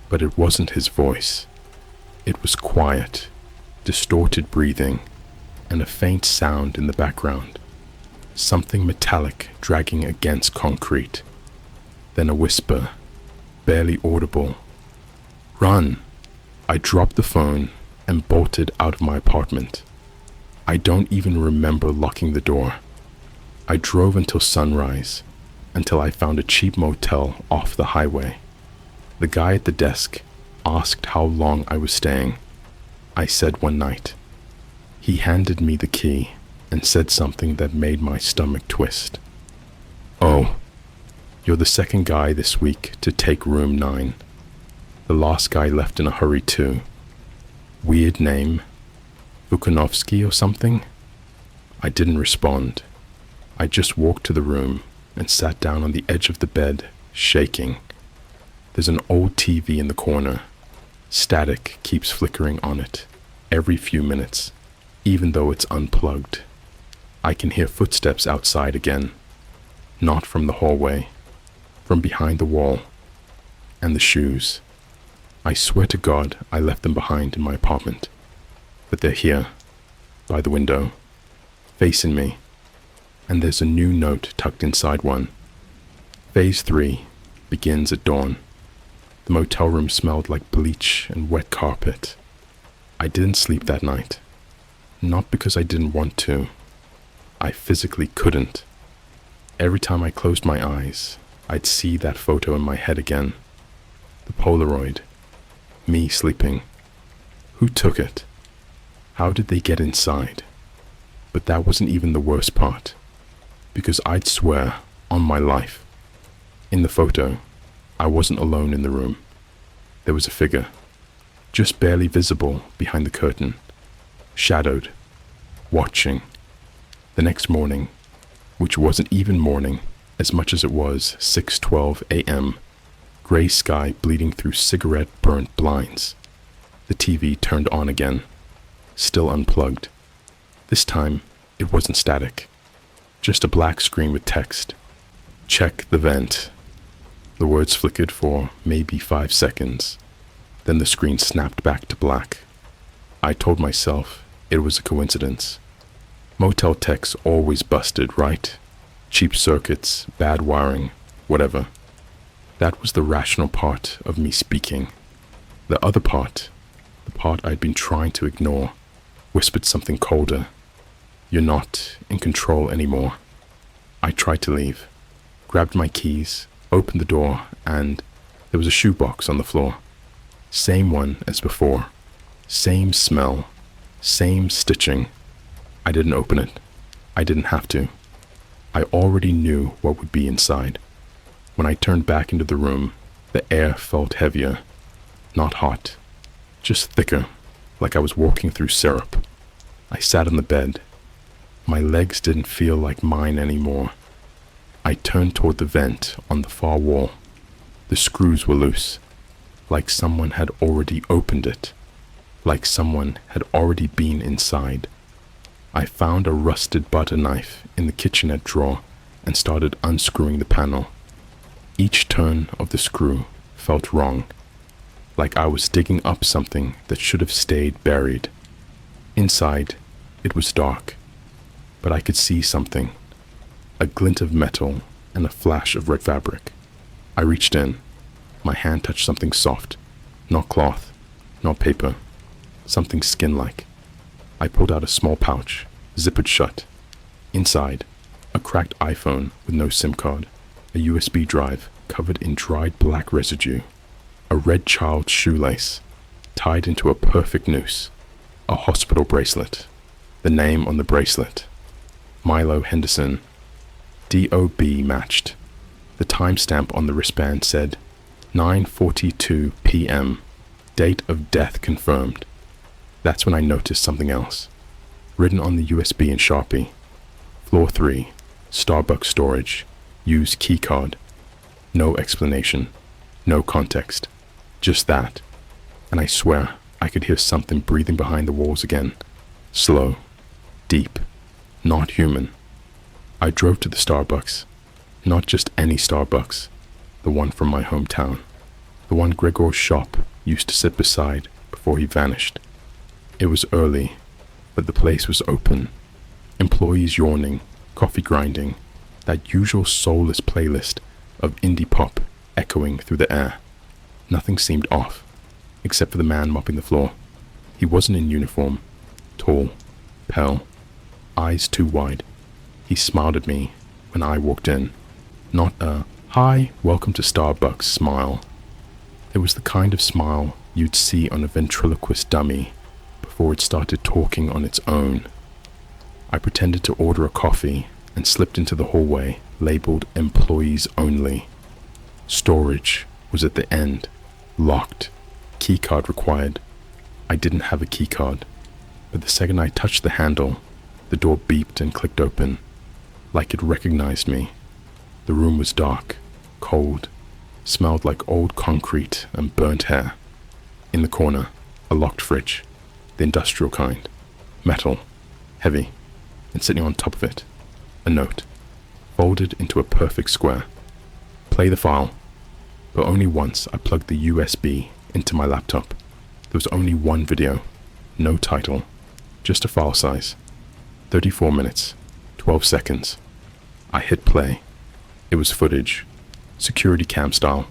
But it wasn't his voice. It was quiet, distorted breathing, and a faint sound in the background. Something metallic dragging against concrete. Then a whisper, barely audible. "Run!" I dropped the phone and bolted out of my apartment. I don't even remember locking the door. I drove until sunrise, until I found a cheap motel off the highway. The guy at the desk asked how long I was staying. I said one night. He handed me the key and said something that made my stomach twist. "Oh, you're the second guy this week to take room 9. The last guy left in a hurry too. Weird name, Vukanovsky or something?" I didn't respond. I just walked to the room and sat down on the edge of the bed, shaking. There's an old TV in the corner. Static keeps flickering on it every few minutes, even though it's unplugged. I can hear footsteps outside again, not from the hallway, from behind the wall, and the shoes. I swear to God I left them behind in my apartment, but they're here, by the window, facing me, and there's a new note tucked inside one. Phase 3 begins at dawn. The motel room smelled like bleach and wet carpet. I didn't sleep that night, not because I didn't want to. I physically couldn't. Every time I closed my eyes, I'd see that photo in my head again. The Polaroid. Me sleeping. Who took it? How did they get inside? But that wasn't even the worst part, because I'd swear on my life, in the photo, I wasn't alone in the room. There was a figure, just barely visible behind the curtain, shadowed, watching. The next morning, which wasn't even morning as much as it was 6:12 a.m., gray sky bleeding through cigarette-burnt blinds. The TV turned on again, still unplugged. This time, it wasn't static, just a black screen with text. "Check the vent." The words flickered for maybe 5 seconds. Then the screen snapped back to black. I told myself it was a coincidence. Motel techs always busted, right? Cheap circuits, bad wiring, whatever. That was the rational part of me speaking. The other part, the part I'd been trying to ignore, whispered something colder. "You're not in control anymore." I tried to leave, grabbed my keys, opened the door, and there was a shoebox on the floor. Same one as before. Same smell. Same stitching. I didn't open it. I didn't have to. I already knew what would be inside. When I turned back into the room, the air felt heavier. Not hot. Just thicker, like I was walking through syrup. I sat on the bed. My legs didn't feel like mine anymore. I turned toward the vent on the far wall. The screws were loose, like someone had already opened it, like someone had already been inside. I found a rusted butter knife in the kitchenette drawer and started unscrewing the panel. Each turn of the screw felt wrong, like I was digging up something that should have stayed buried. Inside, it was dark, but I could see something. A glint of metal and a flash of red fabric. I reached in. My hand touched something soft. Not cloth, not paper. Something skin-like. I pulled out a small pouch, zippered shut. Inside, a cracked iPhone with no SIM card. A USB drive covered in dried black residue. A red child's shoelace, tied into a perfect noose. A hospital bracelet. The name on the bracelet. Milo Henderson. DOB matched. The timestamp on the wristband said 9:42 p.m. Date of death confirmed. That's when I noticed something else. Written on the USB in Sharpie. Floor 3, Starbucks storage. Use keycard. No explanation. No context. Just that. And I swear I could hear something breathing behind the walls again. Slow. Deep. Not human. I drove to the Starbucks. Not just any Starbucks. The one from my hometown. The one Gregor's shop used to sit beside before he vanished. It was early, but the place was open. Employees yawning, coffee grinding, that usual soulless playlist of indie pop echoing through the air. Nothing seemed off, except for the man mopping the floor. He wasn't in uniform. Tall, pale, eyes too wide. He smiled at me when I walked in. Not a, "Hi, welcome to Starbucks" smile. It was the kind of smile you'd see on a ventriloquist dummy before it started talking on its own. I pretended to order a coffee and slipped into the hallway labeled "Employees Only." Storage was at the end, locked, keycard required. I didn't have a keycard, but the second I touched the handle, the door beeped and clicked open, like it recognized me. The room was dark, cold, smelled like old concrete and burnt hair. In the corner, a locked fridge, the industrial kind, metal, heavy, and sitting on top of it, a note, folded into a perfect square. Play the file. But only once I plugged the USB into my laptop. There was only one video, no title, just a file size. 34 minutes, 12 seconds. I hit play. It was footage, security cam style,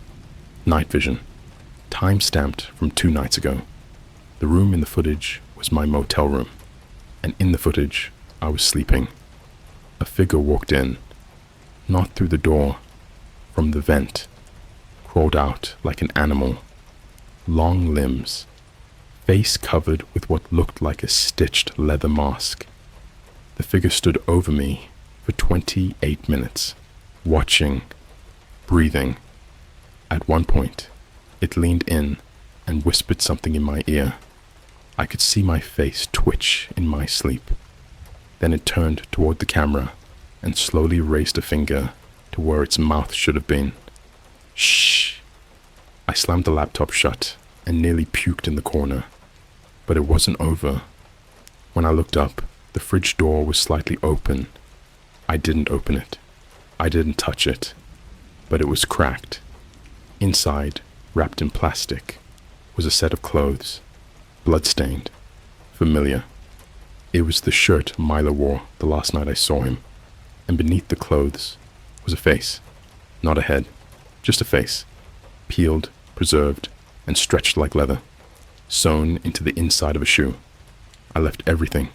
night vision, time stamped from 2 nights ago. The room in the footage was my motel room, and in the footage, I was sleeping. A figure walked in, not through the door, from the vent, crawled out like an animal, long limbs, face covered with what looked like a stitched leather mask. The figure stood over me for 28 minutes, watching, breathing. At one point, it leaned in and whispered something in my ear. I could see my face twitch in my sleep. Then it turned toward the camera and slowly raised a finger to where its mouth should have been. Shh! I slammed the laptop shut and nearly puked in the corner. But it wasn't over. When I looked up, the fridge door was slightly open. I didn't open it. I didn't touch it. But it was cracked. Inside, wrapped in plastic, was a set of clothes, blood-stained, familiar. It was the shirt Milo wore the last night I saw him, and beneath the clothes was a face, not a head, just a face, peeled, preserved, and stretched like leather, sewn into the inside of a shoe. I left everything,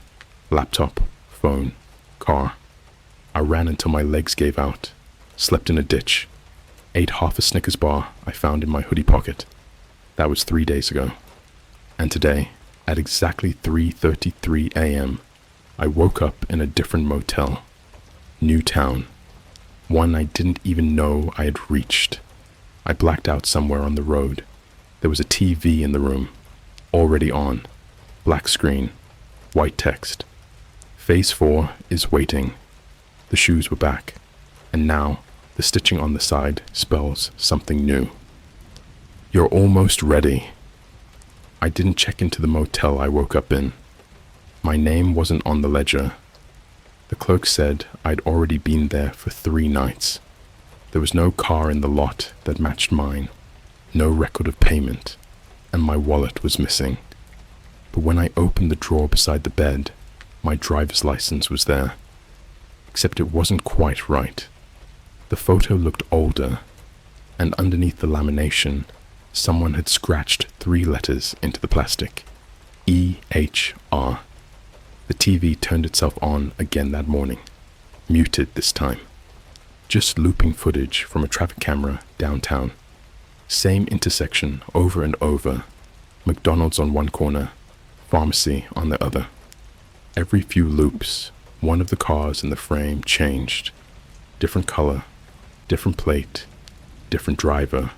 laptop, phone, car. I ran until my legs gave out, slept in a ditch, ate half a Snickers bar I found in my hoodie pocket. That was 3 days ago. And today, at exactly 3:33 a.m., I woke up in a different motel. New town. One I didn't even know I had reached. I blacked out somewhere on the road. There was a TV in the room, already on. Black screen, white text. Phase 4 is waiting. The shoes were back, and now the stitching on the side spells something new. You're almost ready. I didn't check into the motel I woke up in. My name wasn't on the ledger. The clerk said I'd already been there for 3 nights. There was no car in the lot that matched mine, no record of payment, and my wallet was missing. But when I opened the drawer beside the bed, my driver's license was there. Except it wasn't quite right. The photo looked older, and underneath the lamination, someone had scratched 3 letters into the plastic. EHR. The TV turned itself on again that morning, muted this time. Just looping footage from a traffic camera downtown. Same intersection over and over. McDonald's on one corner, pharmacy on the other. Every few loops, one of the cars in the frame changed. Different color, different plate, different driver.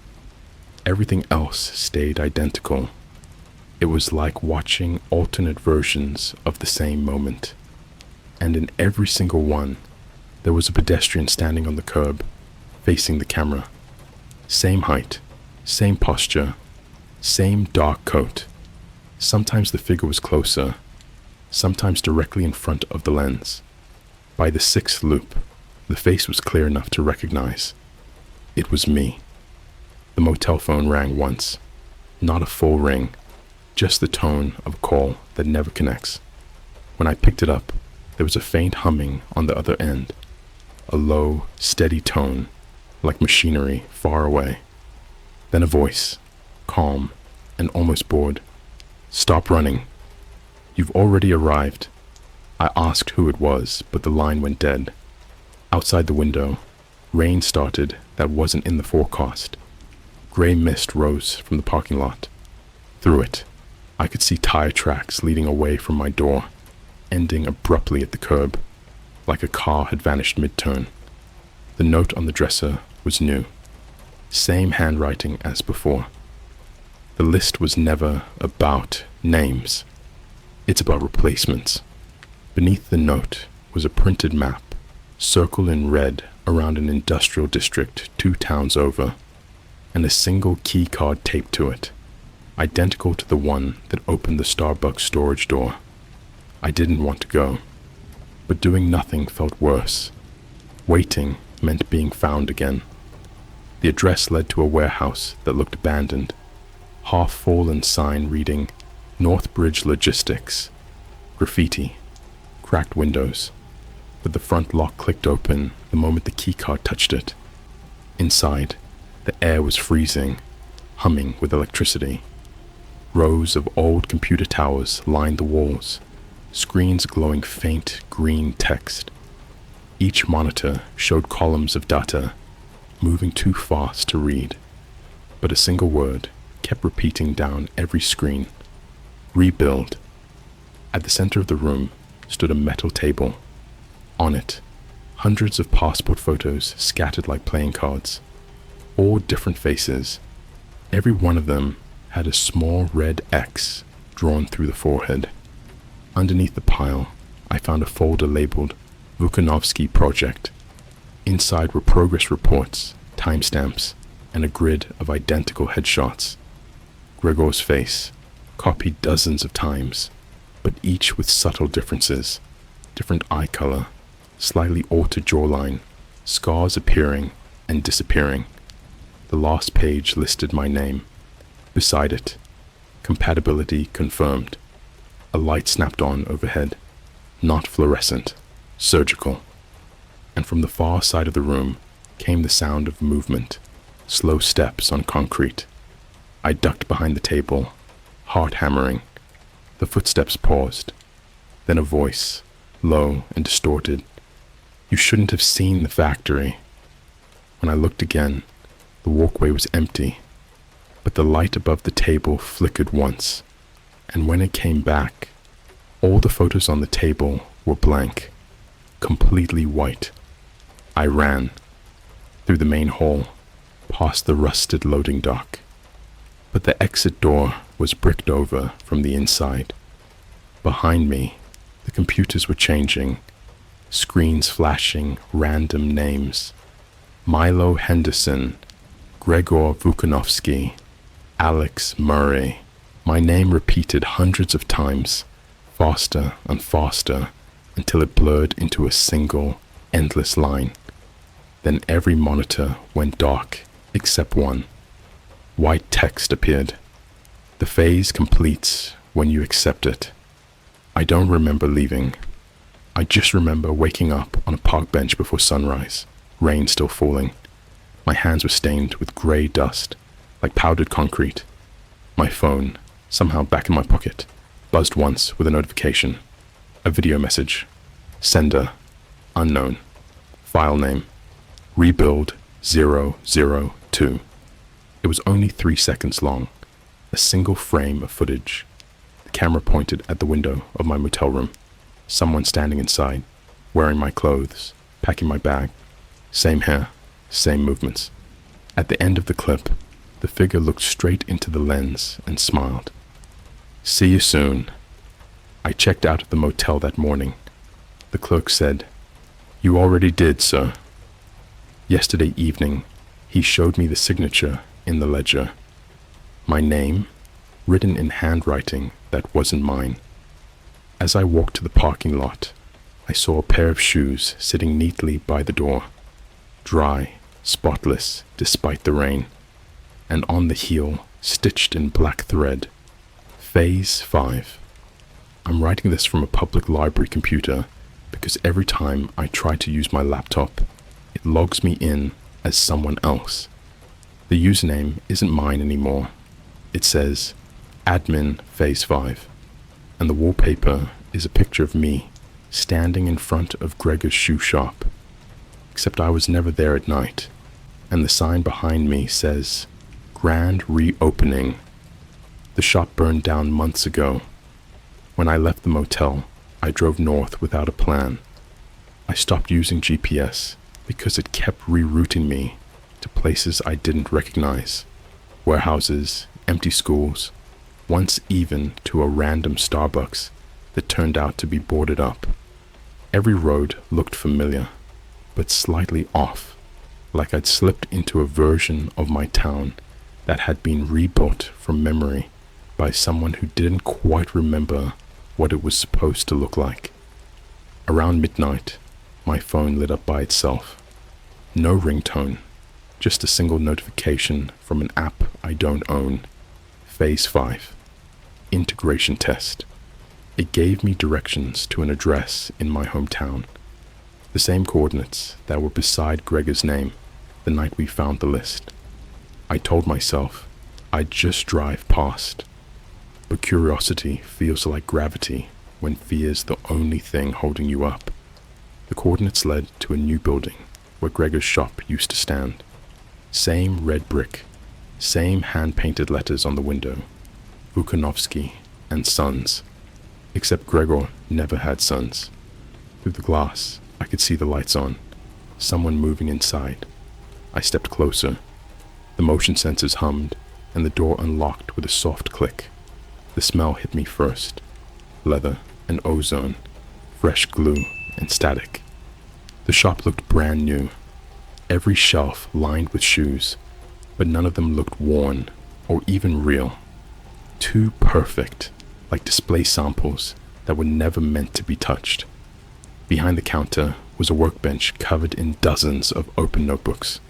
Everything else stayed identical. It was like watching alternate versions of the same moment. And in every single one, there was a pedestrian standing on the curb, facing the camera. Same height, same posture, same dark coat. Sometimes the figure was closer, sometimes directly in front of the lens. By the 6th loop, the face was clear enough to recognize. It was me. The motel phone rang once. Not a full ring, just the tone of a call that never connects. When I picked it up, there was a faint humming on the other end. A low, steady tone, like machinery far away. Then a voice, calm and almost bored. Stop running. You've already arrived. I asked who it was, but the line went dead. Outside the window, rain started that wasn't in the forecast. Gray mist rose from the parking lot. Through it, I could see tire tracks leading away from my door, ending abruptly at the curb, like a car had vanished mid-turn. The note on the dresser was new. Same handwriting as before. The list was never about names. It's about replacements. Beneath the note was a printed map, circled in red around an industrial district 2 towns over, and a single key card taped to it, identical to the one that opened the Starbucks storage door. I didn't want to go, but doing nothing felt worse. Waiting meant being found again. The address led to a warehouse that looked abandoned, half-fallen sign reading Northbridge Logistics, graffiti, cracked windows, but the front lock clicked open the moment the keycard touched it. Inside, the air was freezing, humming with electricity. Rows of old computer towers lined the walls, screens glowing faint green text. Each monitor showed columns of data, moving too fast to read, but a single word kept repeating down every screen. Rebuild. At the center of the room stood a metal table. On it, hundreds of passport photos scattered like playing cards, all different faces. Every one of them had a small red X drawn through the forehead. Underneath the pile, I found a folder labeled Vukanovsky Project. Inside were progress reports, timestamps, and a grid of identical headshots. Gregor's face, copied dozens of times, but each with subtle differences. Different eye color, slightly altered jawline, scars appearing and disappearing. The last page listed my name. Beside it, compatibility confirmed. A light snapped on overhead, not fluorescent, surgical. And from the far side of the room came the sound of movement, slow steps on concrete. I ducked behind the table, heart hammering. The footsteps paused. Then a voice, low and distorted. You shouldn't have seen the factory. When I looked again, the walkway was empty, but the light above the table flickered once, and when it came back, all the photos on the table were blank, completely white. I ran through the main hall, past the rusted loading dock, but the exit door was bricked over from the inside. Behind me, the computers were changing, screens flashing random names. Milo Henderson, Gregor Vukanovsky, Alex Murray. My name repeated hundreds of times, faster and faster, until it blurred into a single, endless line. Then every monitor went dark, except one. White text appeared. The phase completes when you accept it. I don't remember leaving. I just remember waking up on a park bench before sunrise, rain still falling. My hands were stained with gray dust, like powdered concrete. My phone, somehow back in my pocket, buzzed once with a notification. A video message. Sender, unknown. File name, Rebuild 002. It was only 3 seconds long, a single frame of footage. The camera pointed at the window of my motel room. Someone standing inside, wearing my clothes, packing my bag. Same hair, same movements. At the end of the clip, the figure looked straight into the lens and smiled. See you soon. I checked out of the motel that morning. The clerk said, You already did, sir. Yesterday evening, he showed me the signature in the ledger. My name, written in handwriting that wasn't mine. As I walked to the parking lot, I saw a pair of shoes sitting neatly by the door, dry, spotless despite the rain, and on the heel, stitched in black thread, Phase 5. I'm writing this from a public library computer because every time I try to use my laptop, it logs me in as someone else. The username isn't mine anymore. It says Admin Phase 5, and the wallpaper is a picture of me standing in front of Gregor's shoe shop. Except I was never there at night, and the sign behind me says, Grand Reopening. The shop burned down months ago. When I left the motel, I drove north without a plan. I stopped using GPS because it kept rerouting me to places I didn't recognize. Warehouses, empty schools, once even to a random Starbucks that turned out to be boarded up. Every road looked familiar, but slightly off, like I'd slipped into a version of my town that had been rebuilt from memory by someone who didn't quite remember what it was supposed to look like. Around midnight, my phone lit up by itself. No ringtone, just a single notification from an app I don't own. Phase 5. Integration test. It gave me directions to an address in my hometown. The same coordinates that were beside Gregor's name the night we found the list. I told myself I'd just drive past. But curiosity feels like gravity when fear's the only thing holding you up. The coordinates led to a new building where Gregor's shop used to stand. Same red brick, same hand-painted letters on the window. Vukanovsky and Sons. Except Gregor never had sons. Through the glass, I could see the lights on. Someone moving inside. I stepped closer. The motion sensors hummed, and the door unlocked with a soft click. The smell hit me first. Leather and ozone, fresh glue and static. The shop looked brand new. Every shelf lined with shoes, but none of them looked worn or even real. Too perfect, like display samples that were never meant to be touched. Behind the counter was a workbench covered in dozens of open notebooks,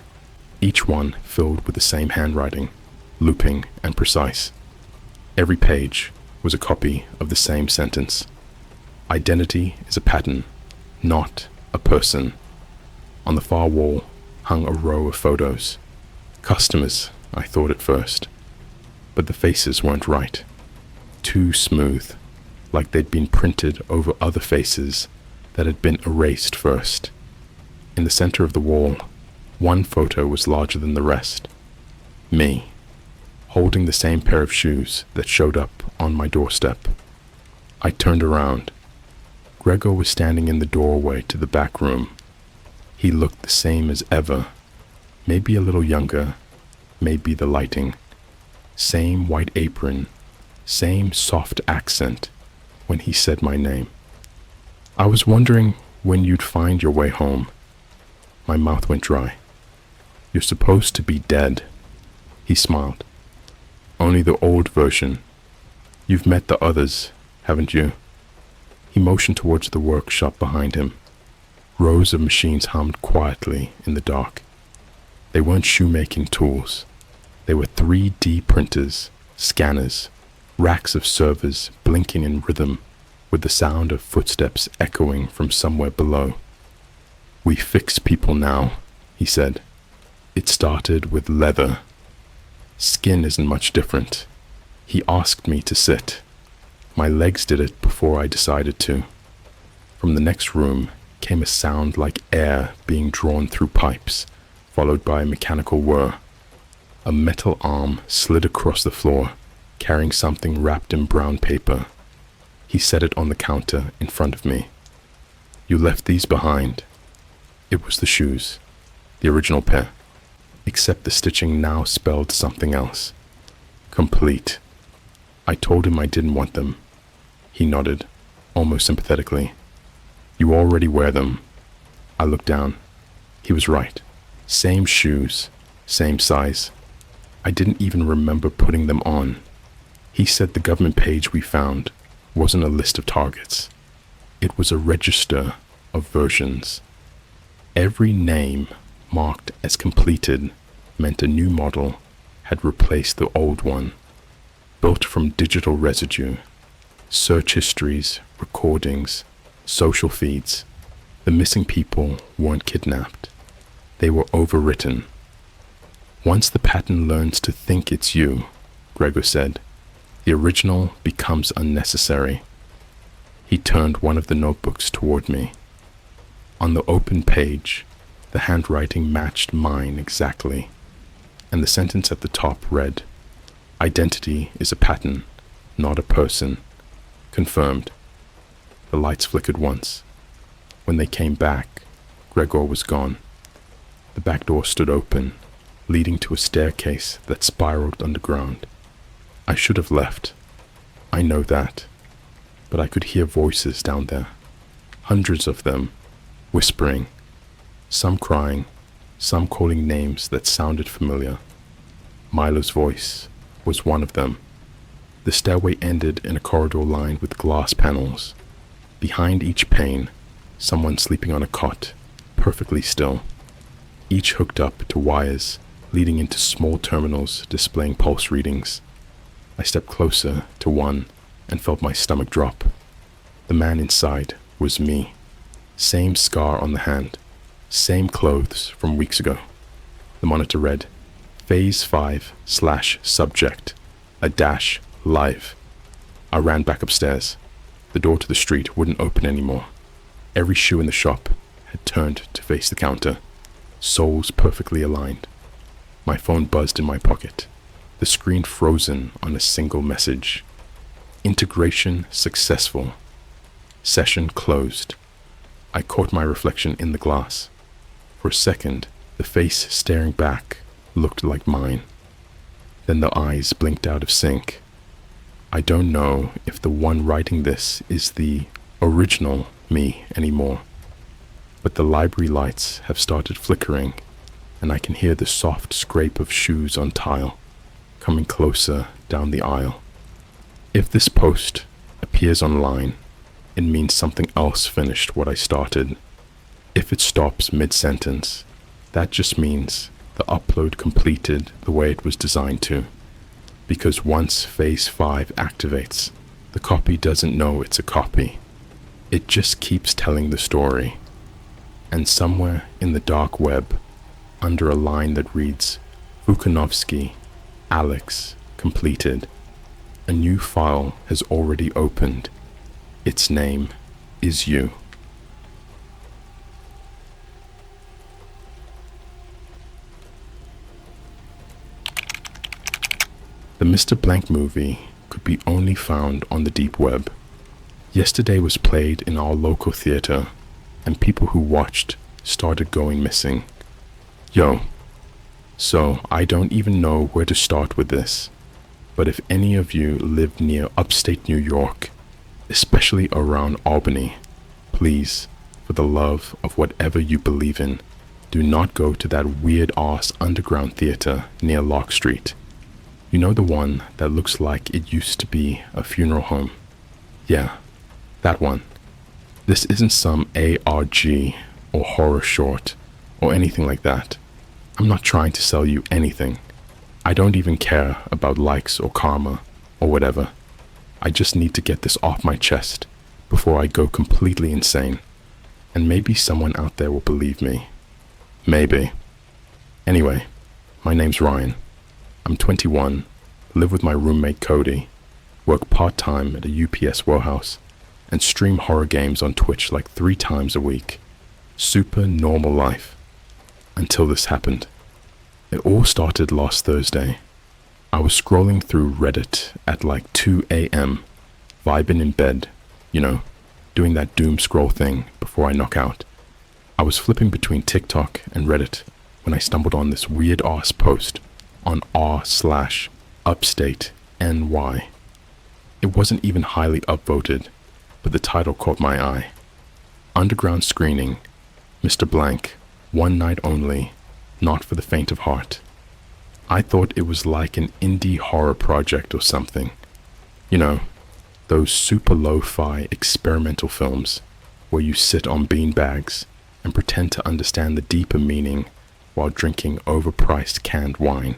each one filled with the same handwriting, looping and precise. Every page was a copy of the same sentence. Identity is a pattern, not a person. On the far wall hung a row of photos. Customers, I thought at first. But the faces weren't right. Too smooth, like they'd been printed over other faces that had been erased first. In the center of the wall, one photo was larger than the rest. Me, holding the same pair of shoes that showed up on my doorstep. I turned around. Gregor was standing in the doorway to the back room. He looked the same as ever, maybe a little younger, maybe the lighting. Same white apron, same soft accent when he said my name. I was wondering when you'd find your way home. My mouth went dry. You're supposed to be dead. He smiled. Only the old version. You've met the others, haven't you? He motioned towards the workshop behind him. Rows of machines hummed quietly in the dark. They weren't shoemaking tools. They were 3D printers, scanners, racks of servers blinking in rhythm with the sound of footsteps echoing from somewhere below. We fix people now, he said. It started with leather. Skin isn't much different. He asked me to sit. My legs did it before I decided to. From the next room came a sound like air being drawn through pipes, followed by a mechanical whir. A metal arm slid across the floor, carrying something wrapped in brown paper. He set it on the counter in front of me. You left these behind. It was the shoes, the original pair, except the stitching now spelled something else. Complete. I told him I didn't want them. He nodded, almost sympathetically. You already wear them. I looked down. He was right. Same shoes, same size. I didn't even remember putting them on. He said the government page we found wasn't a list of targets. It was a register of versions. Every name marked as completed meant a new model had replaced the old one, built from digital residue, search histories, recordings, social feeds. The missing people weren't kidnapped. They were overwritten. Once the pattern learns to think it's you, Gregor said, the original becomes unnecessary. He turned one of the notebooks toward me. On the open page, the handwriting matched mine exactly, and the sentence at the top read, "Identity is a pattern, not a person. Confirmed." The lights flickered once. When they came back, Gregor was gone. The back door stood open, leading to a staircase that spiraled underground. I should have left. I know that. But I could hear voices down there. Hundreds of them, whispering. Some crying, some calling names that sounded familiar. Milo's voice was one of them. The stairway ended in a corridor lined with glass panels. Behind each pane, someone sleeping on a cot, perfectly still. Each hooked up to wires leading into small terminals displaying pulse readings. I stepped closer to one and felt my stomach drop. The man inside was me. Same scar on the hand, same clothes from weeks ago. The monitor read, Phase 5/subject, a dash live. I ran back upstairs. The door to the street wouldn't open anymore. Every shoe in the shop had turned to face the counter, soles perfectly aligned. My phone buzzed in my pocket, the screen frozen on a single message. Integration successful. Session closed. I caught my reflection in the glass. For a second, the face staring back looked like mine. Then the eyes blinked out of sync. I don't know if the one writing this is the original me anymore, but the library lights have started flickering, and I can hear the soft scrape of shoes on tile coming closer down the aisle. If this post appears online, it means something else finished what I started. If it stops mid-sentence, that just means the upload completed the way it was designed to. Because once Phase 5 activates, the copy doesn't know it's a copy. It just keeps telling the story. And somewhere in the dark web, under a line that reads, Vukanovsky, Alex, completed, a new file has already opened. Its name is you. The Mr. Blank movie could be only found on the deep web. Yesterday was played in our local theater, and people who watched started going missing. So I don't even know where to start with this, but if any of you live near upstate New York, especially around Albany, please, for the love of whatever you believe in, do not go to that weird-ass underground theater near Lock Street. You know, the one that looks like it used to be a funeral home? Yeah, that one. This isn't some ARG or horror short or anything like that. I'm not trying to sell you anything. I don't even care about likes or karma or whatever. I just need to get this off my chest before I go completely insane. And maybe someone out there will believe me. Maybe. Anyway, my name's Ryan. I'm 21, live with my roommate Cody, work part-time at a UPS warehouse, and stream horror games on Twitch like 3 times a week. Super normal life. Until this happened. It all started last Thursday. I was scrolling through Reddit at like 2 a.m., vibing in bed, doing that doom scroll thing before I knock out. I was flipping between TikTok and Reddit when I stumbled on this weird-ass post on r/upstate NY. It wasn't even highly upvoted, but the title caught my eye. Underground screening, Mr. Blank, one night only, not for the faint of heart. I thought it was like an indie horror project or something. Those super lo-fi experimental films where you sit on beanbags and pretend to understand the deeper meaning while drinking overpriced canned wine.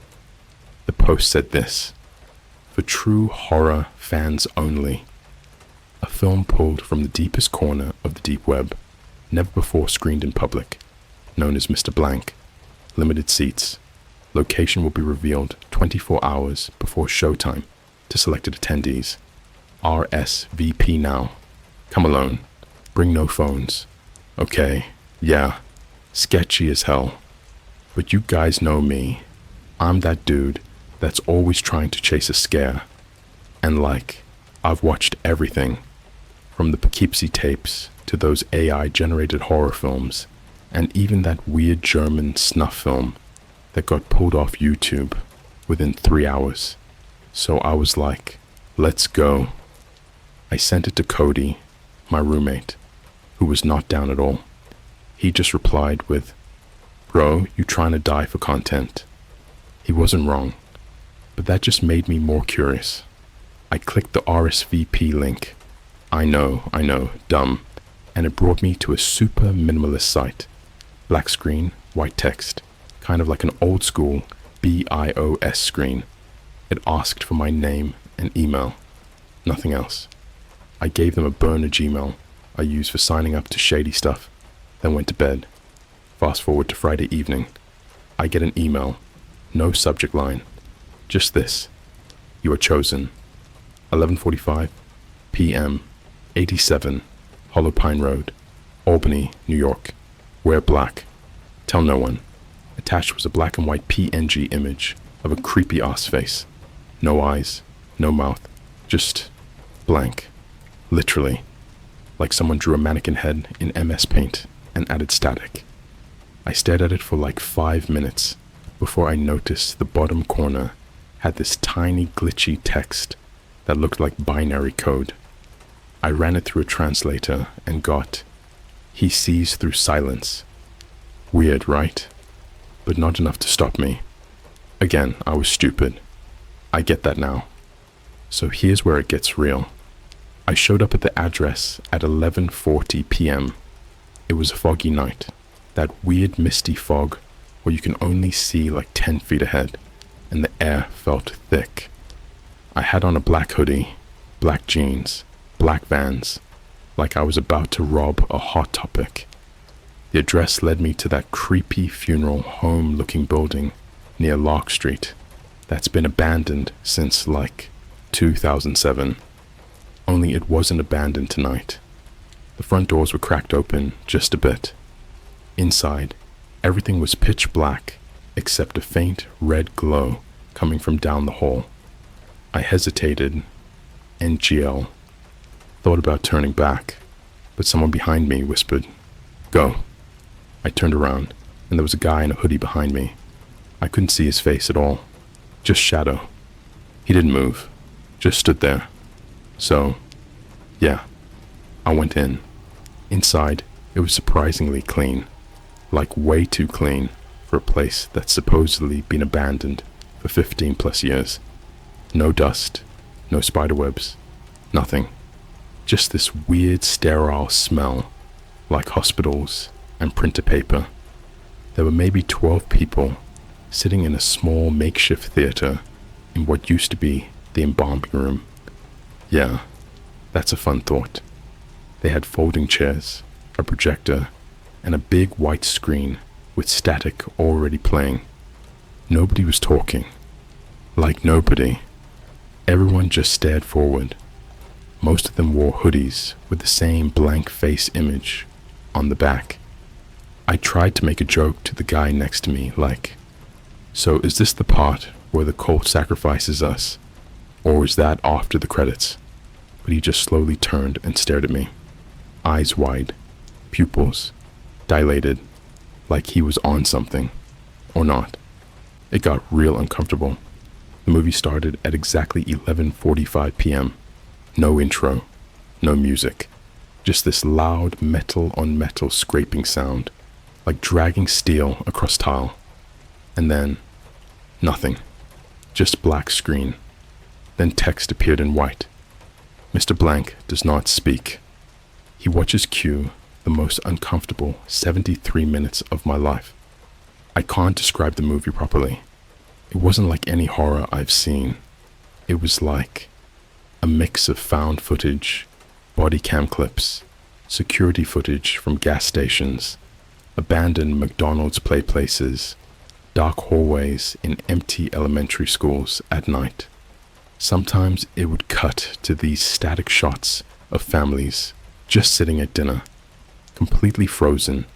The post said this: for true horror fans only. A film pulled from the deepest corner of the deep web, never before screened in public, known as Mr. Blank. Limited seats. Location will be revealed 24 hours before showtime to selected attendees. RSVP now. Come alone. Bring no phones. Okay, yeah, sketchy as hell. But you guys know me. I'm that dude that's always trying to chase a scare. And I've watched everything, from the Poughkeepsie tapes to those AI-generated horror films, and even that weird German snuff film that got pulled off YouTube within 3 hours. So I was like, let's go. I sent it to Cody, my roommate, who was not down at all. He just replied with, "Bro, you trying to die for content." He wasn't wrong, but that just made me more curious. I clicked the RSVP link. I know, dumb. And it brought me to a super minimalist site. Black screen, white text, kind of like an old school BIOS screen. It asked for my name and email, nothing else. I gave them a burner Gmail I use for signing up to shady stuff, then went to bed. Fast forward to Friday evening. I get an email, no subject line, just this: you are chosen. 11:45 p.m. 87 Hollow Pine Road, Albany, New York. Wear black. Tell no one. Attached was a black and white PNG image of a creepy ass face. No eyes, no mouth, just blank. Literally. Like someone drew a mannequin head in MS Paint and added static. I stared at it for 5 minutes before I noticed the bottom corner had this tiny glitchy text that looked like binary code. I ran it through a translator and got, "He sees through silence." Weird, right? But not enough to stop me. Again, I was stupid. I get that now. So here's where it gets real. I showed up at the address at 11:40 p.m. It was a foggy night, that weird misty fog where you can only see 10 feet ahead, and the air felt thick. I had on a black hoodie, black jeans, black Vans, like I was about to rob a Hot Topic. The address led me to that creepy funeral home-looking building near Lark Street that's been abandoned since 2007. Only it wasn't abandoned tonight. The front doors were cracked open just a bit. Inside, everything was pitch black except a faint red glow coming from down the hall. I hesitated. NGL. Thought about turning back, but someone behind me whispered, "Go." I turned around, and there was a guy in a hoodie behind me. I couldn't see his face at all. Just shadow. He didn't move. Just stood there. So, yeah, I went in. Inside, it was surprisingly clean. Way too clean for a place that's supposedly been abandoned for 15 plus years. No dust, no spiderwebs, nothing. Just this weird sterile smell, like hospitals and printer paper. There were maybe 12 people sitting in a small makeshift theater in what used to be the embalming room. Yeah, that's a fun thought. They had folding chairs, a projector, and a big white screen with static already playing. Nobody was talking. Nobody. Everyone just stared forward. Most of them wore hoodies with the same blank face image on the back. I tried to make a joke to the guy next to me, "So is this the part where the cult sacrifices us? Or is that after the credits?" But he just slowly turned and stared at me. Eyes wide, pupils dilated, like he was on something. Or not. It got real uncomfortable. The movie started at exactly 11:45 p.m. No intro, no music. Just this loud metal on metal scraping sound, like dragging steel across tile. And then, nothing. Just black screen. Then text appeared in white. Mr. Blank does not speak. He watches cue the most uncomfortable 73 minutes of my life. I can't describe the movie properly. It wasn't like any horror I've seen. It was like a mix of found footage, body cam clips, security footage from gas stations, abandoned McDonald's play places, dark hallways in empty elementary schools at night. Sometimes it would cut to these static shots of families just sitting at dinner, completely frozen,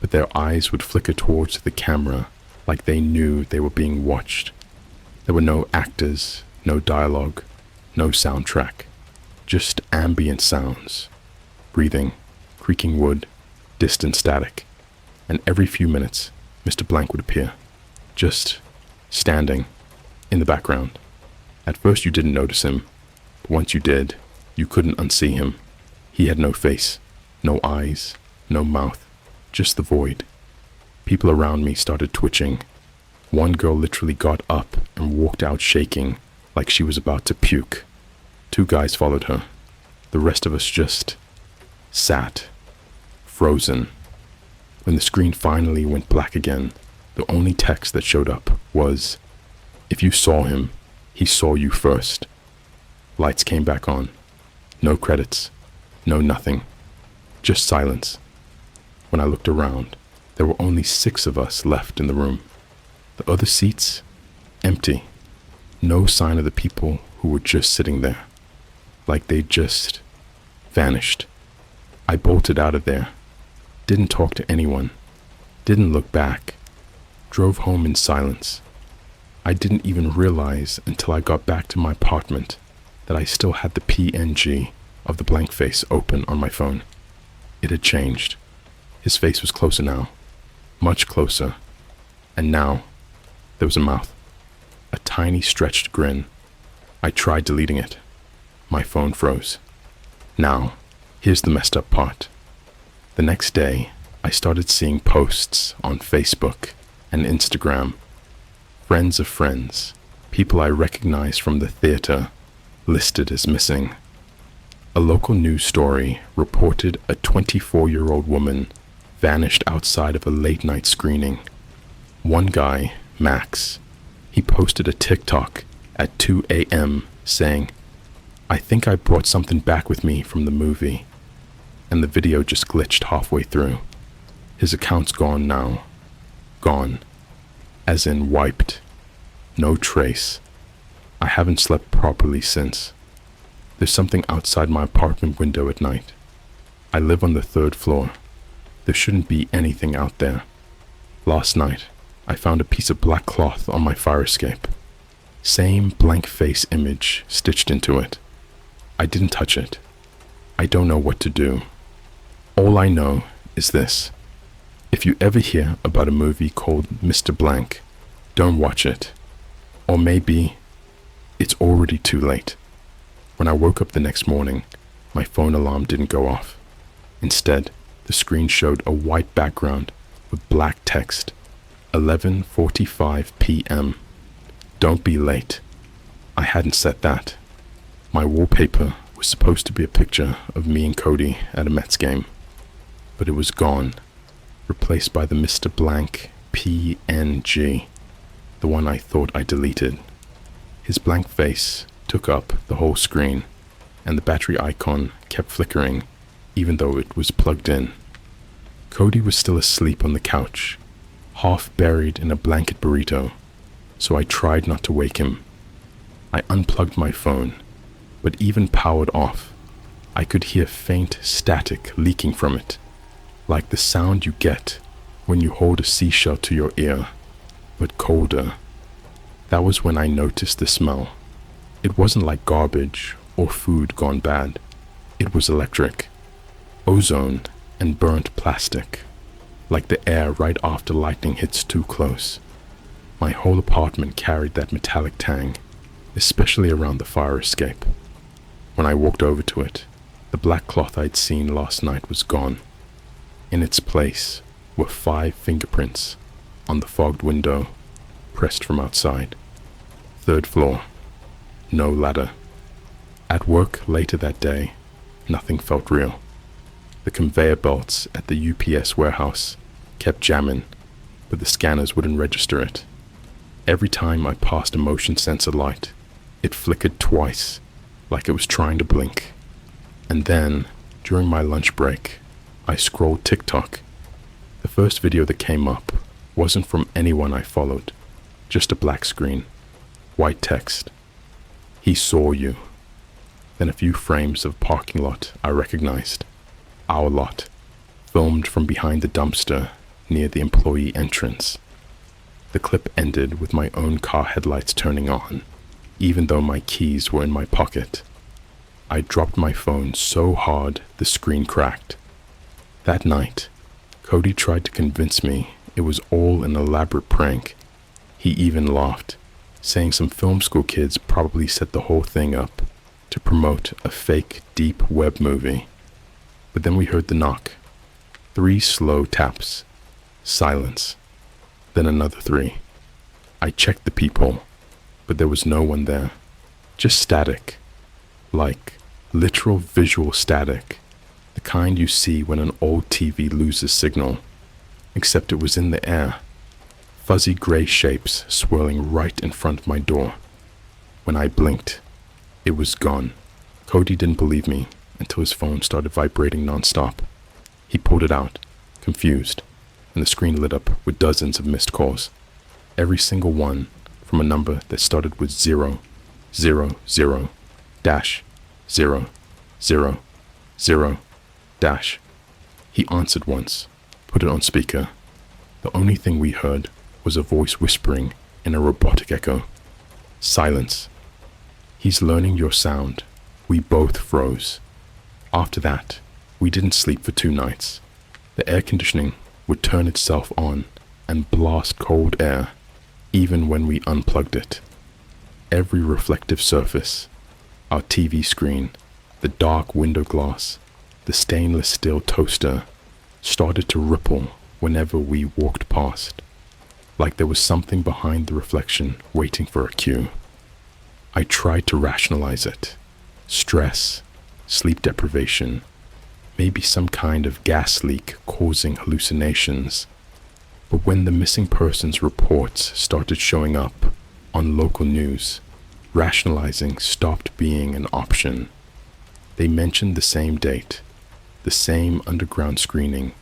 but their eyes would flicker towards the camera like they knew they were being watched. There were no actors, no dialogue, no soundtrack, just ambient sounds, breathing, creaking wood, distant static, and every few minutes, Mr. Blank would appear, just standing in the background. At first you didn't notice him, but once you did, you couldn't unsee him. He had no face, no eyes, no mouth, just the void. People around me started twitching. One girl literally got up and walked out shaking like she was about to puke. 2 guys followed her. The rest of us just sat, frozen. When the screen finally went black again, the only text that showed up was, "If you saw him, he saw you first." Lights came back on. No credits. No nothing. Just silence. When I looked around, there were only 6 of us left in the room. The other seats, empty. No sign of the people who were just sitting there. Like they just vanished. I bolted out of there. Didn't talk to anyone. Didn't look back. Drove home in silence. I didn't even realize until I got back to my apartment that I still had the PNG of the blank face open on my phone. It had changed. His face was closer now. Much closer. And now, there was a mouth. A tiny stretched grin. I tried deleting it. My phone froze. Now, here's the messed up part. The next day, I started seeing posts on Facebook and Instagram. Friends of friends, people I recognized from the theater, listed as missing. A local news story reported a 24-year-old woman vanished outside of a late-night screening. One guy, Max, he posted a TikTok at 2 a.m. saying, "I think I brought something back with me from the movie," and the video just glitched halfway through. His account's gone now. Gone. As in wiped. No trace. I haven't slept properly since. There's something outside my apartment window at night. I live on the 3rd floor. There shouldn't be anything out there. Last night, I found a piece of black cloth on my fire escape. Same blank face image stitched into it. I didn't touch it. I don't know what to do. All I know is this. If you ever hear about a movie called Mr. Blank, don't watch it. Or maybe it's already too late. When I woke up the next morning, my phone alarm didn't go off. Instead, the screen showed a white background with black text. 11:45 p.m. Don't be late. I hadn't set that. My wallpaper was supposed to be a picture of me and Cody at a Mets game, but it was gone, replaced by the Mr. Blank PNG, the one I thought I deleted. His blank face took up the whole screen, and the battery icon kept flickering even though it was plugged in. Cody was still asleep on the couch, half buried in a blanket burrito, so I tried not to wake him. I unplugged my phone, but even powered off, I could hear faint static leaking from it, like the sound you get when you hold a seashell to your ear, but colder. That was when I noticed the smell. It wasn't like garbage or food gone bad. It was electric, ozone and burnt plastic, like the air right after lightning hits too close. My whole apartment carried that metallic tang, especially around the fire escape. When I walked over to it, the black cloth I'd seen last night was gone. In its place were 5 fingerprints on the fogged window, pressed from outside. 3rd floor. No ladder. At work later that day, nothing felt real. The conveyor belts at the UPS warehouse kept jamming, but the scanners wouldn't register it. Every time I passed a motion sensor light, it flickered twice, like it was trying to blink. And then, during my lunch break, I scrolled TikTok. The first video that came up wasn't from anyone I followed, just a black screen, white text. "He saw you." Then a few frames of parking lot I recognized. our lot, filmed from behind the dumpster near the employee entrance. The clip ended with my own car headlights turning on, even though my keys were in my pocket. I dropped my phone so hard the screen cracked. That night, Cody tried to convince me it was all an elaborate prank. He even laughed, saying some film school kids probably set the whole thing up to promote a fake deep web movie. But then we heard the knock. 3 slow taps. Silence. Then another 3. I checked the peephole, but there was no one there. Just static. Like literal visual static. The kind you see when an old TV loses signal. Except it was in the air. Fuzzy gray shapes swirling right in front of my door. When I blinked, it was gone. Cody didn't believe me until his phone started vibrating nonstop. He pulled it out, confused, and the screen lit up with dozens of missed calls. Every single one from a number that started with 0, 0, 0, dash, 0, 0, 0, dash. He answered once, put it on speaker. The only thing we heard was a voice whispering in a robotic echo. Silence. He's learning your sound. We both froze. After that, we didn't sleep for 2 nights. The air conditioning would turn itself on and blast cold air, even when we unplugged it. Every reflective surface, our TV screen, the dark window glass, the stainless steel toaster, started to ripple whenever we walked past, like there was something behind the reflection waiting for a cue. I tried to rationalize it. Stress, sleep deprivation, maybe some kind of gas leak causing hallucinations. But when the missing persons reports started showing up on local news, rationalizing stopped being an option. They mentioned the same date, the same underground screening,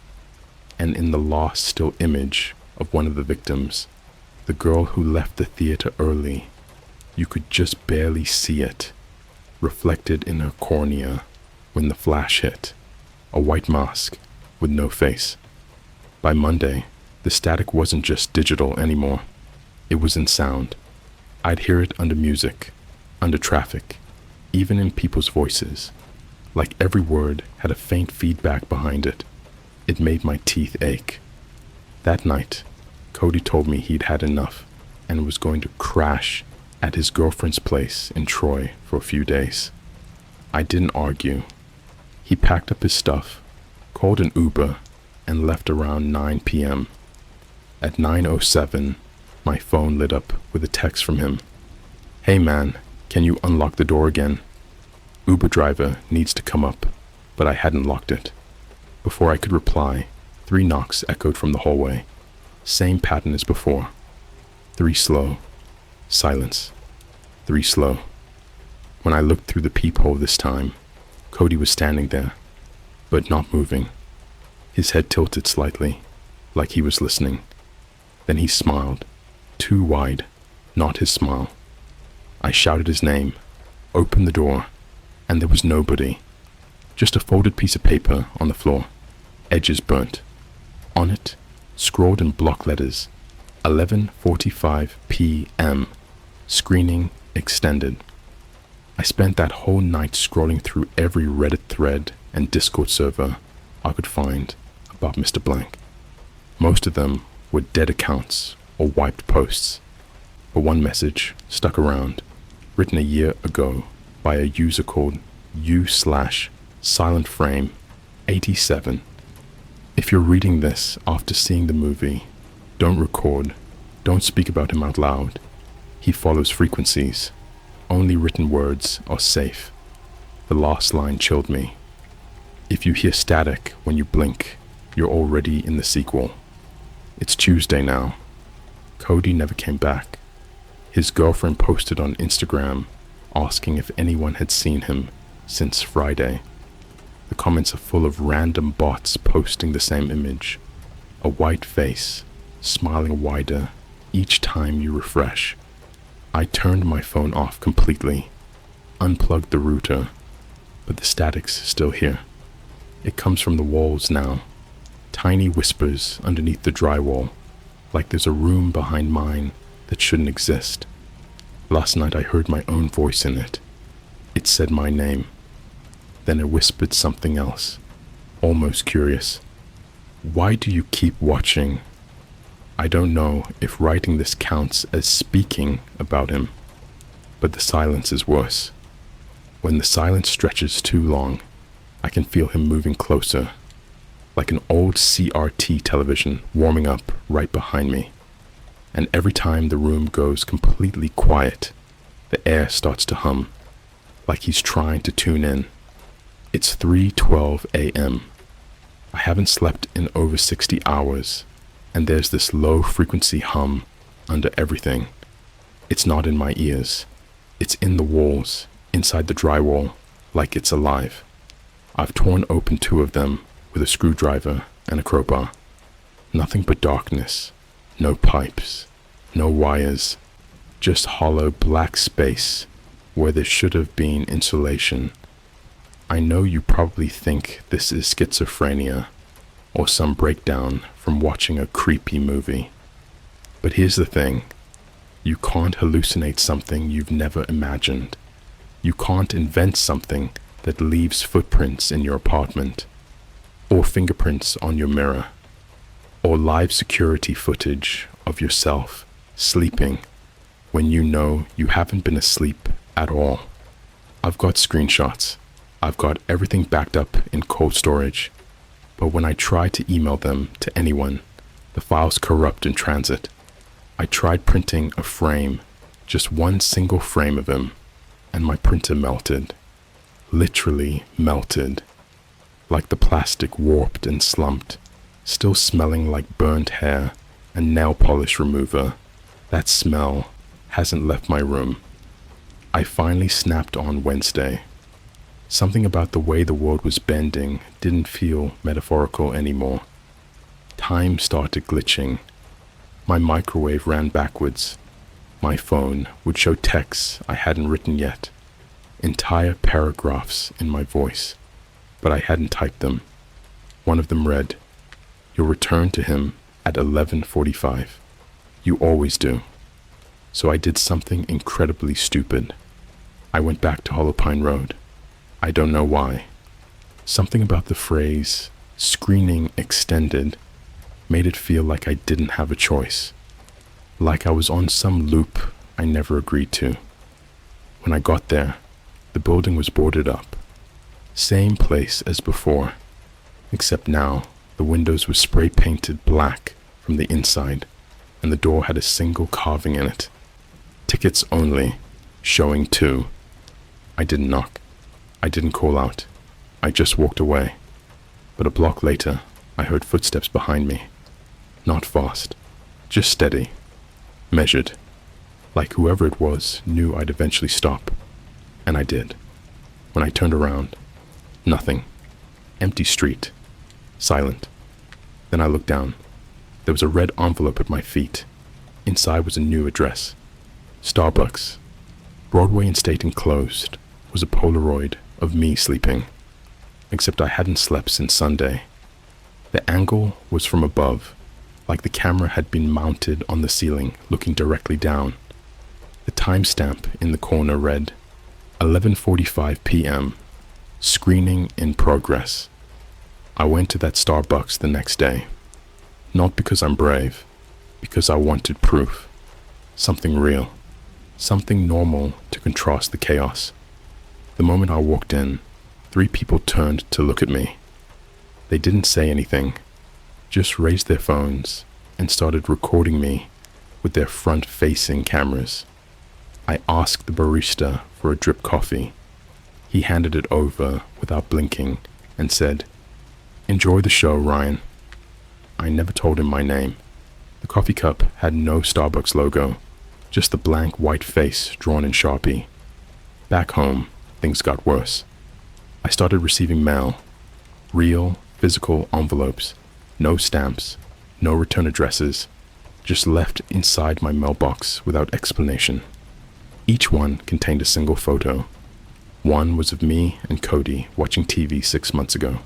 and in the last still image of one of the victims, the girl who left the theater early, you could just barely see it, reflected in her cornea when the flash hit, a white mask with no face. By Monday, the static wasn't just digital anymore. It was in sound. I'd hear it under music, under traffic, even in people's voices. Like every word had a faint feedback behind it. It made my teeth ache. That night, Cody told me he'd had enough and was going to crash at his girlfriend's place in Troy for a few days. I didn't argue. He packed up his stuff, called an Uber, and left around 9 p.m. At 9:07, my phone lit up with a text from him. Hey man, can you unlock the door again? Uber driver needs to come up, but I hadn't locked it. Before I could reply, 3 knocks echoed from the hallway. Same pattern as before. 3 slow. Silence. 3 slow. When I looked through the peephole this time, Cody was standing there, but not moving. His head tilted slightly, like he was listening. Then he smiled, too wide, not his smile. I shouted his name, opened the door, and there was nobody. Just a folded piece of paper on the floor, edges burnt. On it, scrawled in block letters, 11:45 p.m. Screening extended. I spent that whole night scrolling through every Reddit thread and Discord server I could find about Mr. Blank. Most of them were dead accounts or wiped posts, but one message stuck around, written a year ago by a user called u/silentframe87. If you're reading this after seeing the movie, don't record, don't speak about him out loud. He follows frequencies. Only written words are safe. The last line chilled me. If you hear static when you blink, you're already in the sequel. It's Tuesday now. Cody never came back. His girlfriend posted on Instagram asking if anyone had seen him since Friday. The comments are full of random bots posting the same image. A white face, smiling wider each time you refresh. I turned my phone off completely, unplugged the router, but the static's still here. It comes from the walls now, tiny whispers underneath the drywall, like there's a room behind mine that shouldn't exist. Last night I heard my own voice in it. It said my name. Then it whispered something else, almost curious. Why do you keep watching? I don't know if writing this counts as speaking about him, but the silence is worse. When the silence stretches too long, I can feel him moving closer, like an old CRT television warming up right behind me. And every time the room goes completely quiet, the air starts to hum, like he's trying to tune in. It's 3:12 a.m. I haven't slept in over 60 hours, and there's this low-frequency hum under everything. It's not in my ears. It's in the walls, inside the drywall, like it's alive. I've torn open 2 of them with a screwdriver and a crowbar. Nothing but darkness. No pipes, no wires, just hollow black space where there should have been insulation. I know you probably think this is schizophrenia or some breakdown from watching a creepy movie. But here's the thing. You can't hallucinate something you've never imagined. You can't invent something that leaves footprints in your apartment, or fingerprints on your mirror, or live security footage of yourself sleeping when you know you haven't been asleep at all. I've got screenshots. I've got everything backed up in cold storage, but when I try to email them to anyone, the files corrupt in transit. I tried printing a frame, just one single frame of him, and my printer melted. Literally melted. Like the plastic warped and slumped, still smelling like burnt hair and nail polish remover. That smell hasn't left my room. I finally snapped on Wednesday. Something about the way the world was bending didn't feel metaphorical anymore. Time started glitching. My microwave ran backwards. My phone would show texts I hadn't written yet. Entire paragraphs in my voice, but I hadn't typed them. One of them read, "You'll return to him at 11:45. You always do." So I did something incredibly stupid. I went back to Hollow Pine Road. I don't know why. Something about the phrase, "screening extended," made it feel like I didn't have a choice. Like I was on some loop I never agreed to. When I got there, the building was boarded up. Same place as before, except now the windows were spray painted black from the inside, and the door had a single carving in it. Tickets only, showing 2. I didn't knock. I didn't call out. I just walked away. But a block later, I heard footsteps behind me. Not fast, just steady, measured, like whoever it was knew I'd eventually stop. And I did. When I turned around, nothing. Empty street. Silent. Then I looked down. There was a red envelope at my feet. Inside was a new address. Starbucks. Broadway and State enclosed was a Polaroid of me sleeping. Except I hadn't slept since Sunday. The angle was from above, like the camera had been mounted on the ceiling, looking directly down. The timestamp in the corner read, 11:45 p.m. Screening in progress. I went to that Starbucks the next day. Not because I'm brave, because I wanted proof. Something real. Something normal to contrast the chaos. The moment I walked in, 3 people turned to look at me. They didn't say anything, just raised their phones and started recording me with their front-facing cameras. I asked the barista for a drip coffee. He handed it over without blinking and said, "Enjoy the show, Ryan." I never told him my name. The coffee cup had no Starbucks logo, just the blank white face drawn in Sharpie. Back home, things got worse. I started receiving mail. Real, physical envelopes. No stamps, no return addresses, just left inside my mailbox without explanation. Each one contained a single photo. One was of me and Cody watching TV 6 months ago.